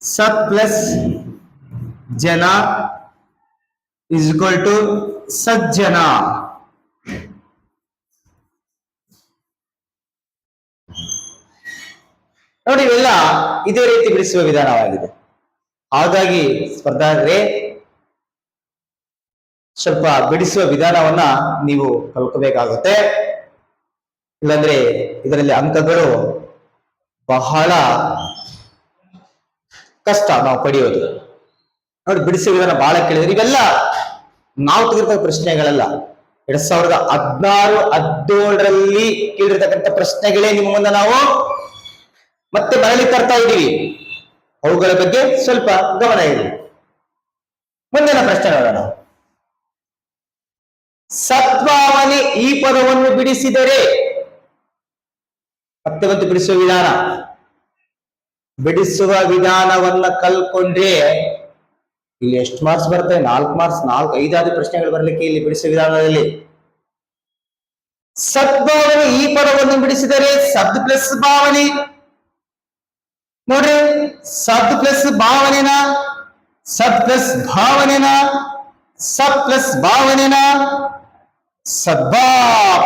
ಸತ್ ಪ್ಲಸ್ ಜನ ಇಸ್ ಈಕ್ವಲ್ ಟು ಸಜ್ಜನ. ನೋಡಿ, ಇವೆಲ್ಲ ಇದೇ ರೀತಿ ಬಿಡಿಸುವ ವಿಧಾನವಾಗಿದೆ. ಹಾಗಾಗಿ ಸ್ಪರ್ಧಾರ್ಥರೇ ಸ್ವಲ್ಪ ಬಿಡಿಸುವ ವಿಧಾನವನ್ನ ನೀವು ಕಲ್ಕೋಬೇಕಾಗುತ್ತೆ. ಇಲ್ಲಾಂದ್ರೆ ಇದರಲ್ಲಿ ಅಂಕಗಳು ಬಹಳ ಕಷ್ಟ ನಾವು ಪಡೆಯೋದು. ನೋಡಿ, ಬಿಡಿಸುವ ವಿಧಾನ ಬಹಳ ಕೇಳಿದ್ರೆ ಇವೆಲ್ಲ ನಾವು ತೆಗೆದಿರ್ತಕ್ಕ ಪ್ರಶ್ನೆಗಳಲ್ಲ. 2016-17ರಲ್ಲಿ ಕೇಳಿರ್ತಕ್ಕಂಥ ಪ್ರಶ್ನೆಗಳೇ ನಿಮ್ಮ ಮುಂದೆ ನಾವು ಮತ್ತೆ ಮರಳಿ ತರ್ತಾ ಇದ್ದೀವಿ. ಅವುಗಳ ಬಗ್ಗೆ ಸ್ವಲ್ಪ ಗಮನ ಇರಲಿ. ಮುಂದಿನ ಪ್ರಶ್ನೆ ನೋಡೋಣ. ಸದ್ಭಾವನೆ ಈ ಪದವನ್ನು ಬಿಡಿಸಿದರೆ, ಮತ್ತೆ ಮತ್ತೆ ಬಿಡಿಸುವ ವಿಧಾನ, ಬಿಡಿಸುವ ವಿಧಾನವನ್ನ ಕಲ್ಕೊಂಡ್ರೆ ಇಲ್ಲಿ ಎಷ್ಟು ಮಾರ್ಕ್ಸ್ ಬರ್ತವೆ? 4 ಮಾರ್ಕ್ಸ್, 4-5 ಪ್ರಶ್ನೆಗಳು ಬರ್ಲಿಕ್ಕೆ ಇಲ್ಲಿ ಬಿಡಿಸುವ ವಿಧಾನದಲ್ಲಿ. ಸದ್ಭಾವನೆ ಈ ಪದವನ್ನು ಬಿಡಿಸಿದರೆ ಸದ್ ಪ್ಲಸ್ ಭಾವನೆ, ನೋಡ್ರಿ, ಸದ್ ಪ್ಲಸ್ ಭಾವನೆನ, ಸದ್ ಪ್ಲಸ್ ಭಾವನೆನ, ಸದ್ ಪ್ಲಸ್ ಭಾವನೆನ, ಸದ್ಭಾ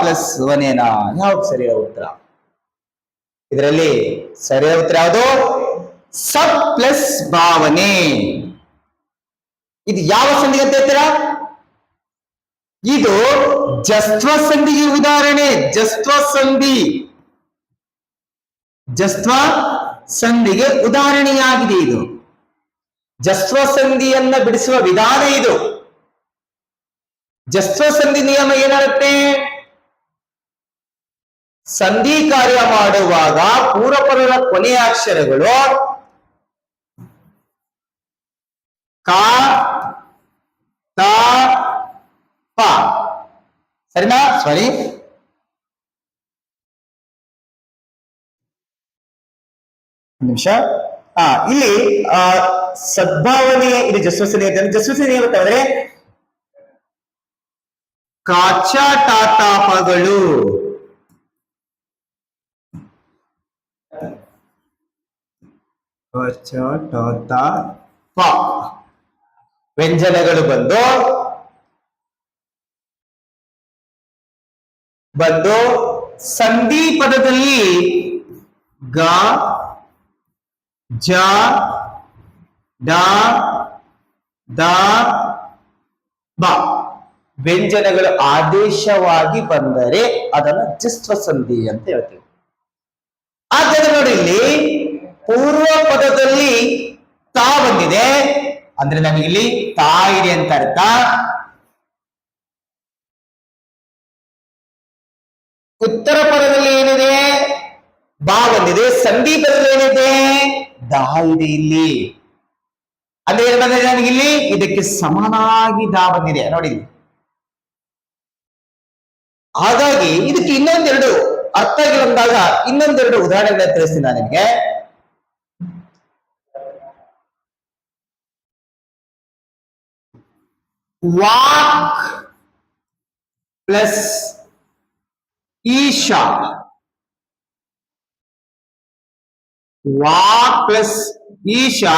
ಪ್ಲಸ್ ವನೆನ. ಯಾವ್ದು ಸರಿಯಾದ ಉತ್ತರ? ಇದರಲ್ಲಿ ಸರಿಯಾದ ಉತ್ತರ ಯಾವುದು? ಸದ್ ಪ್ಲಸ್ ಭಾವನೆ. ಇದು ಯಾವ ಸಂಧಿಗೆ ಅಂತ ಹೇಳ್ತೀರಾ? ಇದು ಜಸ್ತ್ವ ಸಂಧಿಗೆ ಉದಾಹರಣೆ. ಜಸ್ತ್ವ ಸಂಧಿ, ಜಸ್ತ್ವ ಸಂಧಿಗೆ ಉದಾಹರಣೆಯಾಗಿದೆ ಇದು. ಜಸ್ತ್ವ ಸಂಧಿಯನ್ನ ಬಿಡಿಸುವ ವಿಧಾನ ಇದು. ಜಸ್ತ್ವ ಸಂಧಿ ನಿಯಮ ಏನಾಗುತ್ತೆ? ಸಂಧಿ ಕಾರ್ಯ ಮಾಡುವಾಗ ಪೂರ್ವಪದದ ಕೊನೆಯ ಅಕ್ಷರಗಳು ಕ, ತ, ಪ. ಸರಿನಾ? ಸಾರಿ, ನಿಮಿಷ. ಇಲ್ಲಿ ಸದ್ಭಾವನೆ, ಇದು ಜಸ್ವಸನಿ ಅಂತ. ಜಸ್ವಸನಿ ಏನಾಗುತ್ತೆ ಕಾಚಾಟಾತಾಪಗಳು, ವ್ಯಂಜನಗಳು ಬಂದು ಸಂಧಿ ಪದದಲ್ಲಿ ಗ, ಜ, ಡ, ದ, ಬ ವ್ಯಂಜನಗಳು ಆದೇಶವಾಗಿ ಬಂದರೆ ಅದನ್ನು ಜಸ್ತ್ವ ಸಂಧಿ ಅಂತ ಹೇಳ್ತೀವಿ. ಆದರೆ ನೋಡಿ, ಇಲ್ಲಿ ಪೂರ್ವ ಪದದಲ್ಲಿ ತಾ ಬಂದಿದೆ ಅಂದ್ರೆ ನಮಗಿಲ್ಲಿ ತಾ ಇದೆ ಅಂತ ಅರ್ಥ. ಉತ್ತರ ಪದದಲ್ಲಿ ಏನಿದೆ? ಬಾ ಬಂದಿದೆ. ಸಂಧಿ ಪದದಲ್ಲಿ ಏನಿದೆ? ದಾ ಇದೆ ಇಲ್ಲಿ. ಅಂದ್ರೆ ಏನ್ ಬಂದಿದೆ ನನಗಿಲ್ಲಿ? ಇದಕ್ಕೆ ಸಮಾನಾಗಿ ದಾ ಬಂದಿದೆ ನೋಡಿ. ಹಾಗಾಗಿ ಇದಕ್ಕೆ ಇನ್ನೊಂದೆರಡು ಅರ್ಥ ಆಗಿಲ್ಲ ಅಂದಾಗ ಇನ್ನೊಂದೆರಡು ಉದಾಹರಣೆಗಳನ್ನ ತಿಳಿಸ್ತೀನಿ ನಾನು ನಿಮಗೆ. ವಾಕ್ ಪ್ಲಸ್ ಈಶಾ, ವಾಕ್ ಪ್ಲಸ್ ಈಶಾ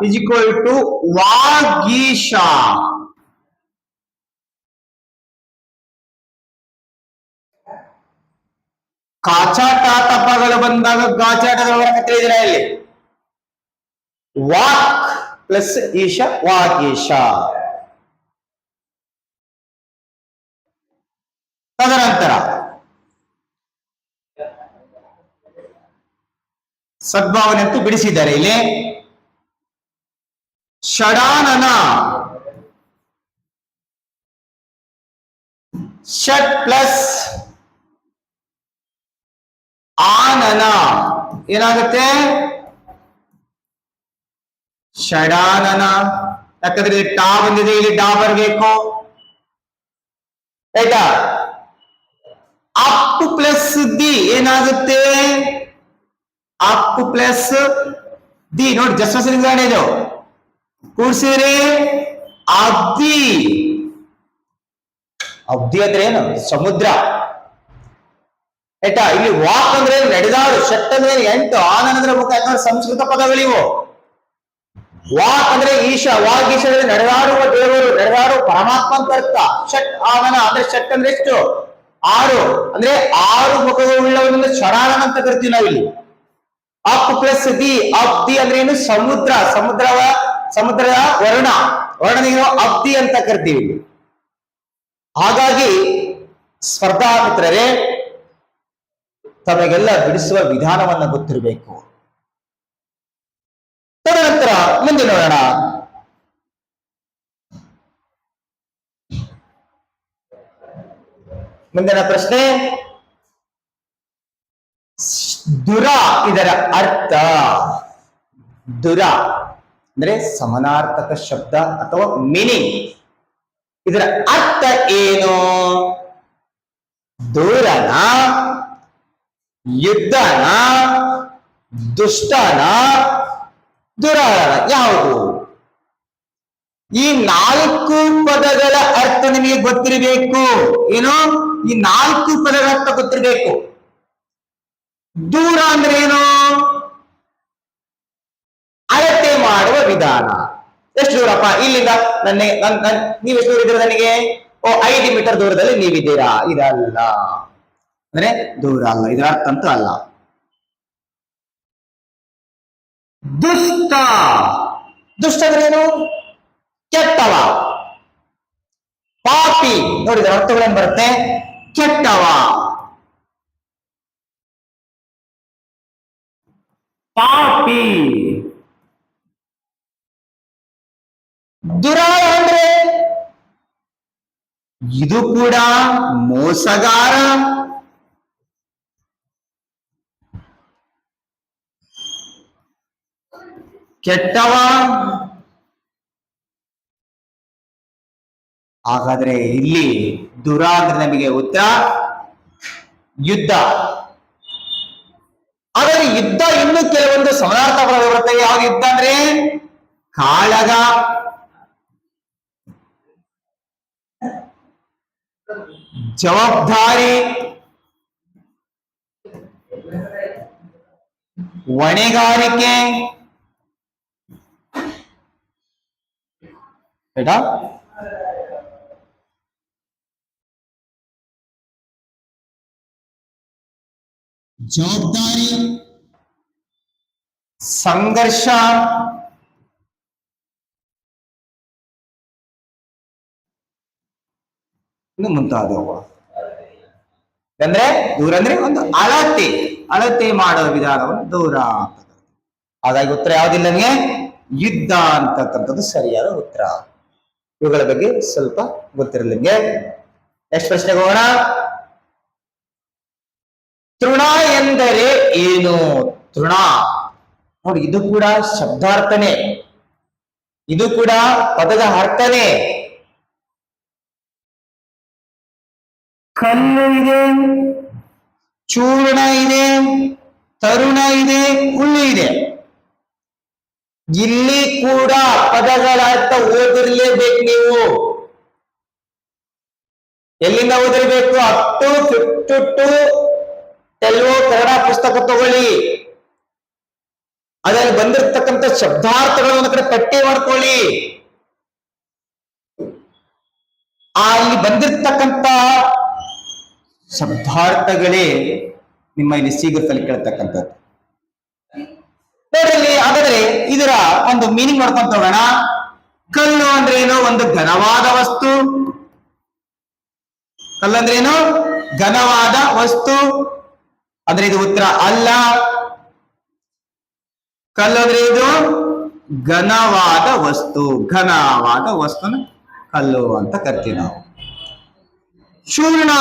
ಇಸ್ ಈಕ್ವಲ್ ಟು ವಾಗೀಶಾ. ಕಾಚಾಟ ತಪಗಳು ಬಂದಾಗ ಗಾಚಾಟದ ಕಥೆ ಇದೀರಾ ಇಲ್ಲಿ. ವಾಕ್ ಪ್ಲಸ್ ಈಶಾ ವಾಗೀಶಾ. ತದನಂತರ ಸದ್ಭಾವನೆ ಅಂತೂ ಬಿಡಿಸಿದ್ದಾರೆ ಇಲ್ಲಿ. ಷಡಾನನ, ಷಟ್ ಪ್ಲಸ್ ಆನನ ಏನಾಗುತ್ತೆ? ಷಡಾನನ. ಯಾಕಂದ್ರೆ ಇಲ್ಲಿ ಟಾ ಬಂದಿದೆ, ಇಲ್ಲಿ ಡಾ ಬರಬೇಕು ಆಯ್ತಾ. ಅಪ್ ಪ್ಲಸ್ ದಿ ಏನಾಗುತ್ತೆ? ಅಪ್ ಪ್ಲಸ್ ದಿ ನೋಡಿ, ಜಸ್ಟ್ ಇದು ಕೂಡ್ಸಿರಿ ಅಬ್ದಿ. ಅಬ್ದಿ ಅಂದ್ರೆ ಏನು? ಸಮುದ್ರ ಆಯ್ತಾ. ಇಲ್ಲಿ ವಾಕ್ ಅಂದ್ರೆ ನಡೆದಾಡು, ಶಟ್ ಅಂದ್ರೆ ಎಂಟು, ಆನಂದ ಅಂದ್ರೆ ಮುಖ. ಯಾಕಂದ್ರೆ ಸಂಸ್ಕೃತ ಪದಗಳಿವು. ವಾಕ್ ಅಂದ್ರೆ ಈಶ, ವಾಕ್ ಈಶ ಅಂದ್ರೆ ನಡೆದಾಡುವ ದೇವರು, ನಡೆದಾಡುವ ಪರಮಾತ್ಮ ಅಂತ ಅರ್ಥ. ಷಟ್ ಆನನ ಅಂದ್ರೆ ಷಟ್ ಅಂದ್ರೆ ಎಷ್ಟು? ಆರು, ಅಂದ್ರೆ ಆರು ಮುಖವುಳ್ಳವನನ್ನು ಷಡಾನನ ಅಂತ ಕರಿತೀವಿ ನಾವಿಲ್ಲಿ. Up plus the, up the ಅಂದ್ರೆ ಏನು? ಸಮುದ್ರ, ಸಮುದ್ರದ ವರ್ಣನಿಗೆ ನಾವು ಅಬ್ದಿ ಅಂತ ಕರಿತೀವಿ. ಹಾಗಾಗಿ ಸ್ಪರ್ಧಾ ಮಿತ್ರರೇ, ತಮಗೆಲ್ಲ ಬಿಡಿಸುವ ವಿಧಾನವನ್ನ ಗೊತ್ತಿರಬೇಕು. ತದನಂತರ ಮುಂದೆ ನೋಡೋಣ. ಮುಂದಿನ ಪ್ರಶ್ನೆ, ದುರ ಇದರ ಅರ್ಥ. ದುರ ಅಂದ್ರೆ ಸಮಾನಾರ್ಥಕ ಶಬ್ದ ಅಥವಾ ಮೀನಿಂಗ್. ಇದರ ಅರ್ಥ ಏನು? ದೂರನ, ಯುದ್ಧನ, ದುಷ್ಟನ, ದುರಾಳನ ಯಾವುದು? ಈ ನಾಲ್ಕು ಪದಗಳ ಅರ್ಥ ನಿಮಗೆ ಗೊತ್ತಿರಬೇಕು. ಏನು? ಈ ನಾಲ್ಕು ಪದಗಳ ಅರ್ಥ ಗೊತ್ತಿರಬೇಕು. ದೂರ ಅಂದ್ರೆ ಏನು? ಅಳತೆ ಮಾಡುವ ವಿಧಾನ. ಎಷ್ಟು ದೂರಪ್ಪ ಇಲ್ಲಿಂದ ನೀವು ಎಷ್ಟು ದೂರ ಇದ್ದೀರಾ ನನಗೆ? 5 ಮೀಟರ್ ದೂರದಲ್ಲಿ ನೀವಿದ್ದೀರಾ. ಇದಲ್ಲ ಅಂದ್ರೆ ದೂರ ಅಲ್ಲ, ಇದರ ಅರ್ಥ ಅಂತೂ ಅಲ್ಲ. ದುಷ್ಟ, ದುಷ್ಟ ಅಂದ್ರೆ ಏನು? ಕೆಟ್ಟವ. ಪಾಪಿ ನೋಡಿದ ಅರ್ಥಗಳೇನು ಬರುತ್ತೆ? ಕೆಟ್ಟವ. ಪಾಪಿ. ದುರಾಳ ಅಂದ್ರೆ ಇದು ಕೂಡ ಮೋಸಗಾರ. ಕೆಟ್ಟವ. ಹಾಗಾದ್ರೆ ಇಲ್ಲಿ ದುರ ಅಂದ್ರೆ ನಮಗೆ ಉತ್ತರ ಯುದ್ಧ. ಹಾಗಾದ್ರೆ ಯುದ್ಧ ಇನ್ನು ಕೆಲವೊಂದು ಸಮಾನಾರ್ಥ ಪದಗಳು ಬರುತ್ತೆ. ಯಾವ್ದು ಯುದ್ಧ ಅಂದ್ರೆ? ಕಾಳಗ, ಜವಾಬ್ದಾರಿ, ಹೊಣೆಗಾರಿಕೆ ಬೇಟಾ. ಜವಾಬ್ದಾರಿ, ಸಂಘರ್ಷ, ಇನ್ನು ಮುಂತಾದವು. ಅಂದ್ರೆ ದೂರ ಅಂದ್ರೆ ಒಂದು ಅಳತೆ ಮಾಡುವ ವಿಧಾನವನ್ನು ದೂರ ಅಂತ. ಹಾಗಾಗಿ ಉತ್ತರ ಯಾವ್ದಿಲ್ಲ ನನಗೆ? ಯುದ್ಧ ಅಂತಕ್ಕಂಥದ್ದು ಸರಿಯಾದ ಉತ್ತರ. ಇವುಗಳ ಬಗ್ಗೆ ಸ್ವಲ್ಪ ಗೊತ್ತಿರಲಿ ನಿಮಗೆ. ನೆಕ್ಸ್ಟ್ ಪ್ರಶ್ನೆಗೆ ಹೋಗೋಣ. ತೃಣ ಎಂದರೆ ಏನು? ತೃಣ ನೋಡಿ, ಇದು ಕೂಡ ಶಬ್ದಾರ್ಥನೇ, ಇದು ಕೂಡ ಪದದ ಅರ್ಥನೇ. ಕಲ್ಲು ಇದೆ, ಚೂರ್ಣ ಇದೆ, ತರುಣ ಇದೆ, ಹುಲ್ಲು ಇದೆ. ಇಲ್ಲಿ ಕೂಡ ಪದಗಳ ಅರ್ಥ ಓದಿರ್ಲೇಬೇಕು ನೀವು. ಎಲ್ಲಿಂದ ಓದಿರ್ಬೇಕು? ಅಪ್ ಟು 52 ತೆಲುಗು ಕನ್ನಡ ಪುಸ್ತಕ ತಗೊಳ್ಳಿ. ಅದರಲ್ಲಿ ಬಂದಿರತಕ್ಕಂಥ ಶಬ್ದಾರ್ಥಗಳು ಒಂದ್ ಕಡೆ ಪಟ್ಟಿ ಮಾಡ್ಕೊಳ್ಳಿ. ಇಲ್ಲಿ ಬಂದಿರತಕ್ಕಂಥ ಶಬ್ದಾರ್ಥಗಳೇ ನಿಮ್ಮ ಇಲ್ಲಿ ಶೀಘ್ರದಲ್ಲಿ ಕೇಳ್ತಕ್ಕಂಥದ್ದು. ನೋಡ್ರಿ, ಹಾಗಾದ್ರೆ ಇದರ ಒಂದು ಮೀನಿಂಗ್ ಮಾಡ್ಕೊಂತ ಹೋಗೋಣ. ಕಲ್ಲು ಅಂದ್ರೆ ಏನು? ಒಂದು ಘನವಾದ ವಸ್ತು. ಕಲ್ಲು ಅಂದ್ರೆ ಏನು? ಘನವಾದ ವಸ್ತು. ಅಂದ್ರೆ ಇದು ಉತ್ತರ ಅಲ್ಲ. ಕಲ್ಲು ಅಂದ್ರೆ ಇದು ಘನವಾದ ವಸ್ತು. ಘನವಾದ ವಸ್ತುನ ಕಲ್ಲು ಅಂತ ಕರಿತೀವಿ ನಾವು. ಚೂರ್ಣ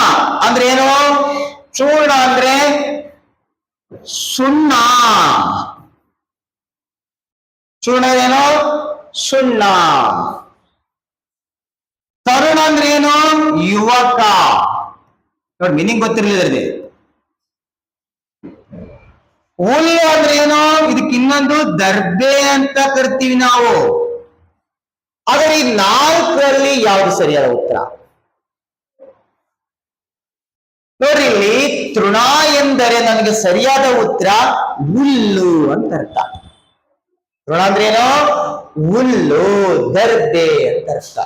ಅಂದ್ರೆ ಏನು? ಚೂರ್ಣ ಅಂದ್ರೆ ಸುಣ್ಣ. ಚೂರ್ಣ ಏನು? ಸುಣ್ಣ. ತರುಣ ಅಂದ್ರೆ ಏನು? ಯುವಕ. ನೋಡಿ, ಮೀನಿಂಗ್ ಗೊತ್ತಿರಲಿಲ್ಲ. ಹುಲ್ಲು ಅಂದ್ರೆ ಏನು? ಇದಕ್ಕೆ ಇನ್ನೊಂದು ದರ್ಬೆ ಅಂತ ಕರಿತೀವಿ ನಾವು. ಆದರೆ ಈ 4ರಲ್ಲಿ ಯಾವುದು ಸರಿಯಾದ ಉತ್ತರ? ನೋಡ್ರಿ, ಇಲ್ಲಿ ತೃಣ ಎಂದರೆ ನನಗೆ ಸರಿಯಾದ ಉತ್ತರ ಹುಲ್ಲು ಅಂತ ಅರ್ಥ. ತೃಣ ಅಂದ್ರೆ ಏನು? ಹುಲ್ಲು, ದರ್ಬೆ ಅಂತ ಅರ್ಥ.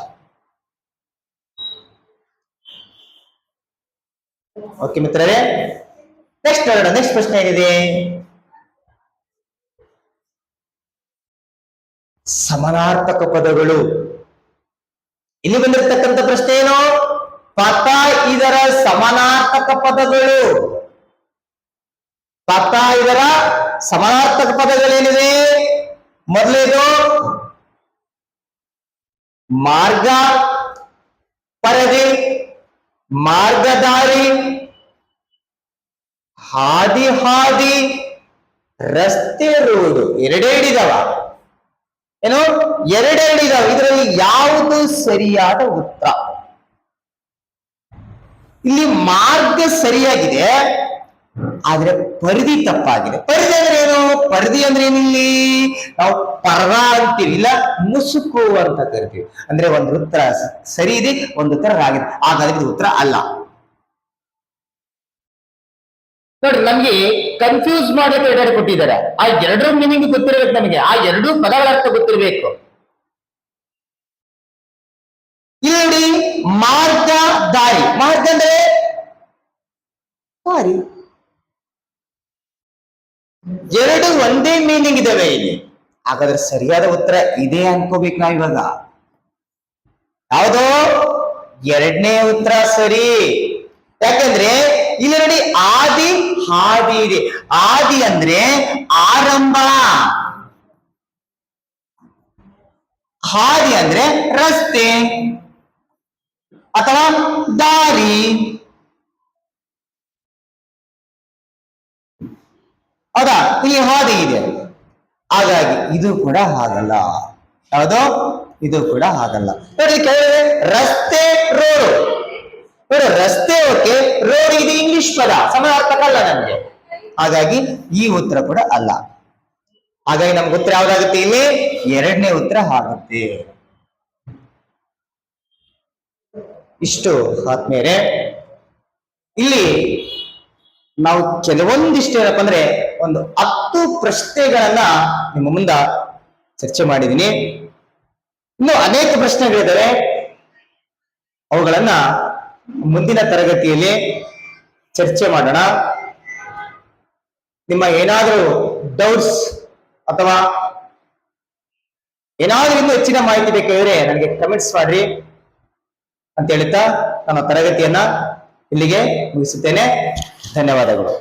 ಓಕೆ ಮಿತ್ರರೇ, ನೆಕ್ಸ್ಟ್ ನೋಡೋಣ. ನೆಕ್ಸ್ಟ್ ಪ್ರಶ್ನೆ ಏನಿದೆ? ಸಮಾನಾರ್ಥಕ ಪದಗಳು. ಇಲ್ಲಿ ಬಂದಿರತಕ್ಕಂಥ ಪ್ರಶ್ನೆ ಏನು? ಪಥ ಇದರ ಸಮಾನಾರ್ಥಕ ಪದಗಳು. ಪಥ ಇದರ ಸಮಾನಾರ್ಥಕ ಪದಗಳೇನಿದೆ? ಮೊದಲೇದು ಮಾರ್ಗ, ಪರದೆ, ಮಾರ್ಗದಾರಿ, ಹಾದಿ, ಹಾದಿ, ರಸ್ತೆ, ರೋಡು. ಎರಡೇ ಹಿಡಿದವ ಏನು? ಎರಡೆರಡಿದಾವ. ಇದರಲ್ಲಿ ಯಾವುದು ಸರಿಯಾದ ಉತ್ತರ? ಇಲ್ಲಿ ಮಾರ್ಗ ಸರಿಯಾಗಿದೆ, ಆದ್ರೆ ಪರಿಧಿ ತಪ್ಪಾಗಿದೆ. ಪರಿಧಿ ಅಂದ್ರೆ ಏನು? ಪರಿಧಿ ಅಂದ್ರೆ ಏನಿಲ್ಲಿ ನಾವು ಪರ್ದ ಅಂತೀವಿ, ಇಲ್ಲ ಮುಸುಕು ಅಂತ ಕರಿತೀವಿ. ಅಂದ್ರೆ ಒಂದು ಉತ್ತರ ಸರಿ ಇದೆ, ಒಂದು ಉತ್ತರ ಆಗಿದೆ. ಹಾಗಾದ್ರೆ ಇದು ಉತ್ತರ ಅಲ್ಲ. ನೋಡಿ, ನಮ್ಗೆ ಕನ್ಫ್ಯೂಸ್ ಮಾಡೋಕೆ ಎರಡು ಕೊಟ್ಟಿದ್ದಾರೆ. ಆ ಎರಡರ ಮೀನಿಂಗ್ ಗೊತ್ತಿರಬೇಕು ನಮಗೆ. ಆ ಎರಡೂ ಪದಗಳ ಅರ್ಥ ಗೊತ್ತಿರಬೇಕು. ಇಲ್ಲಿ ಮಾರ್ಗ, ದಾರಿ. ಮಾರ್ಗ ಅಂದ್ರೆ ದಾರಿ. ಎರಡು ಒಂದೇ ಮೀನಿಂಗ್ ಇದಾವೆ ಇಲ್ಲಿ. ಹಾಗಾದ್ರೆ ಸರಿಯಾದ ಉತ್ತರ ಇದೆ ಅನ್ಕೋಬೇಕು ನಾವ್ ಇವಾಗ. ಯಾವುದು? ಎರಡನೇ ಉತ್ತರ ಸರಿ. ಯಾಕಂದ್ರೆ ಇಲ್ಲಿ ನೋಡಿ, ಆದಿ, ಹಾದಿ ಇದೆ. ಆದಿ ಅಂದ್ರೆ ಆರಂಭ, ಹಾದಿ ಅಂದ್ರೆ ರಸ್ತೆ ಅಥವಾ ದಾರಿ. ಹೌದಾ? ಇಲ್ಲಿ ಹಾದಿ ಇದೆ, ಹಾಗಾಗಿ ಇದು ಕೂಡ ಹಾಗಲ್ಲ. ಯಾವುದು? ಇದು ಕೂಡ ಹಾಗಲ್ಲ. ನೋಡಿ, ಕೇಳಿದ್ರೆ ರಸ್ತೆ, ರೋಡು. ನೋಡಿ, ರಸ್ತೆ ಓಕೆ, ರೋಡ್ ಇದು ಇಂಗ್ಲಿಷ್ ಪದ, ಸಮಾನಾರ್ಥಕ ಅಲ್ಲ ನಮ್ಗೆ. ಹಾಗಾಗಿ ಈ ಉತ್ತರ ಕೂಡ ಅಲ್ಲ. ಹಾಗಾಗಿ ನಮ್ಗೆ ಉತ್ತರ ಯಾವ್ದಾಗುತ್ತೆ? ಇಲ್ಲಿ ಎರಡನೇ ಉತ್ತರ ಆಗುತ್ತೆ. ಇಷ್ಟು ಆದ್ಮೇಲೆ ಇಲ್ಲಿ ನಾವು ಕೆಲವೊಂದಿಷ್ಟು ಏನಪ್ಪ ಅಂದ್ರೆ ಒಂದು 10 ಪ್ರಶ್ನೆಗಳನ್ನ ನಿಮ್ಮ ಮುಂದ ಚರ್ಚೆ ಮಾಡಿದ್ದೀನಿ. ಇನ್ನು ಅನೇಕ ಪ್ರಶ್ನೆಗಳಿದ್ದಾವೆ, ಅವುಗಳನ್ನ ಮುಂದಿನ ತರಗತಿಯಲ್ಲಿ ಚರ್ಚೆ ಮಾಡೋಣ. ನಿಮ್ಮ ಏನಾದರೂ ಡೌಟ್ಸ್ ಅಥವಾ ಏನಾದ್ರೂ ಇನ್ನೂ ಹೆಚ್ಚಿನ ಮಾಹಿತಿ ಬೇಕಾದ್ರೆ ನನಗೆ ಕಮೆಂಟ್ಸ್ ಮಾಡ್ರಿ ಅಂತ ಹೇಳ್ತಾ ನನ್ನ ತರಗತಿಯನ್ನ ಇಲ್ಲಿಗೆ ಮುಗಿಸುತ್ತೇನೆ. ಧನ್ಯವಾದಗಳು.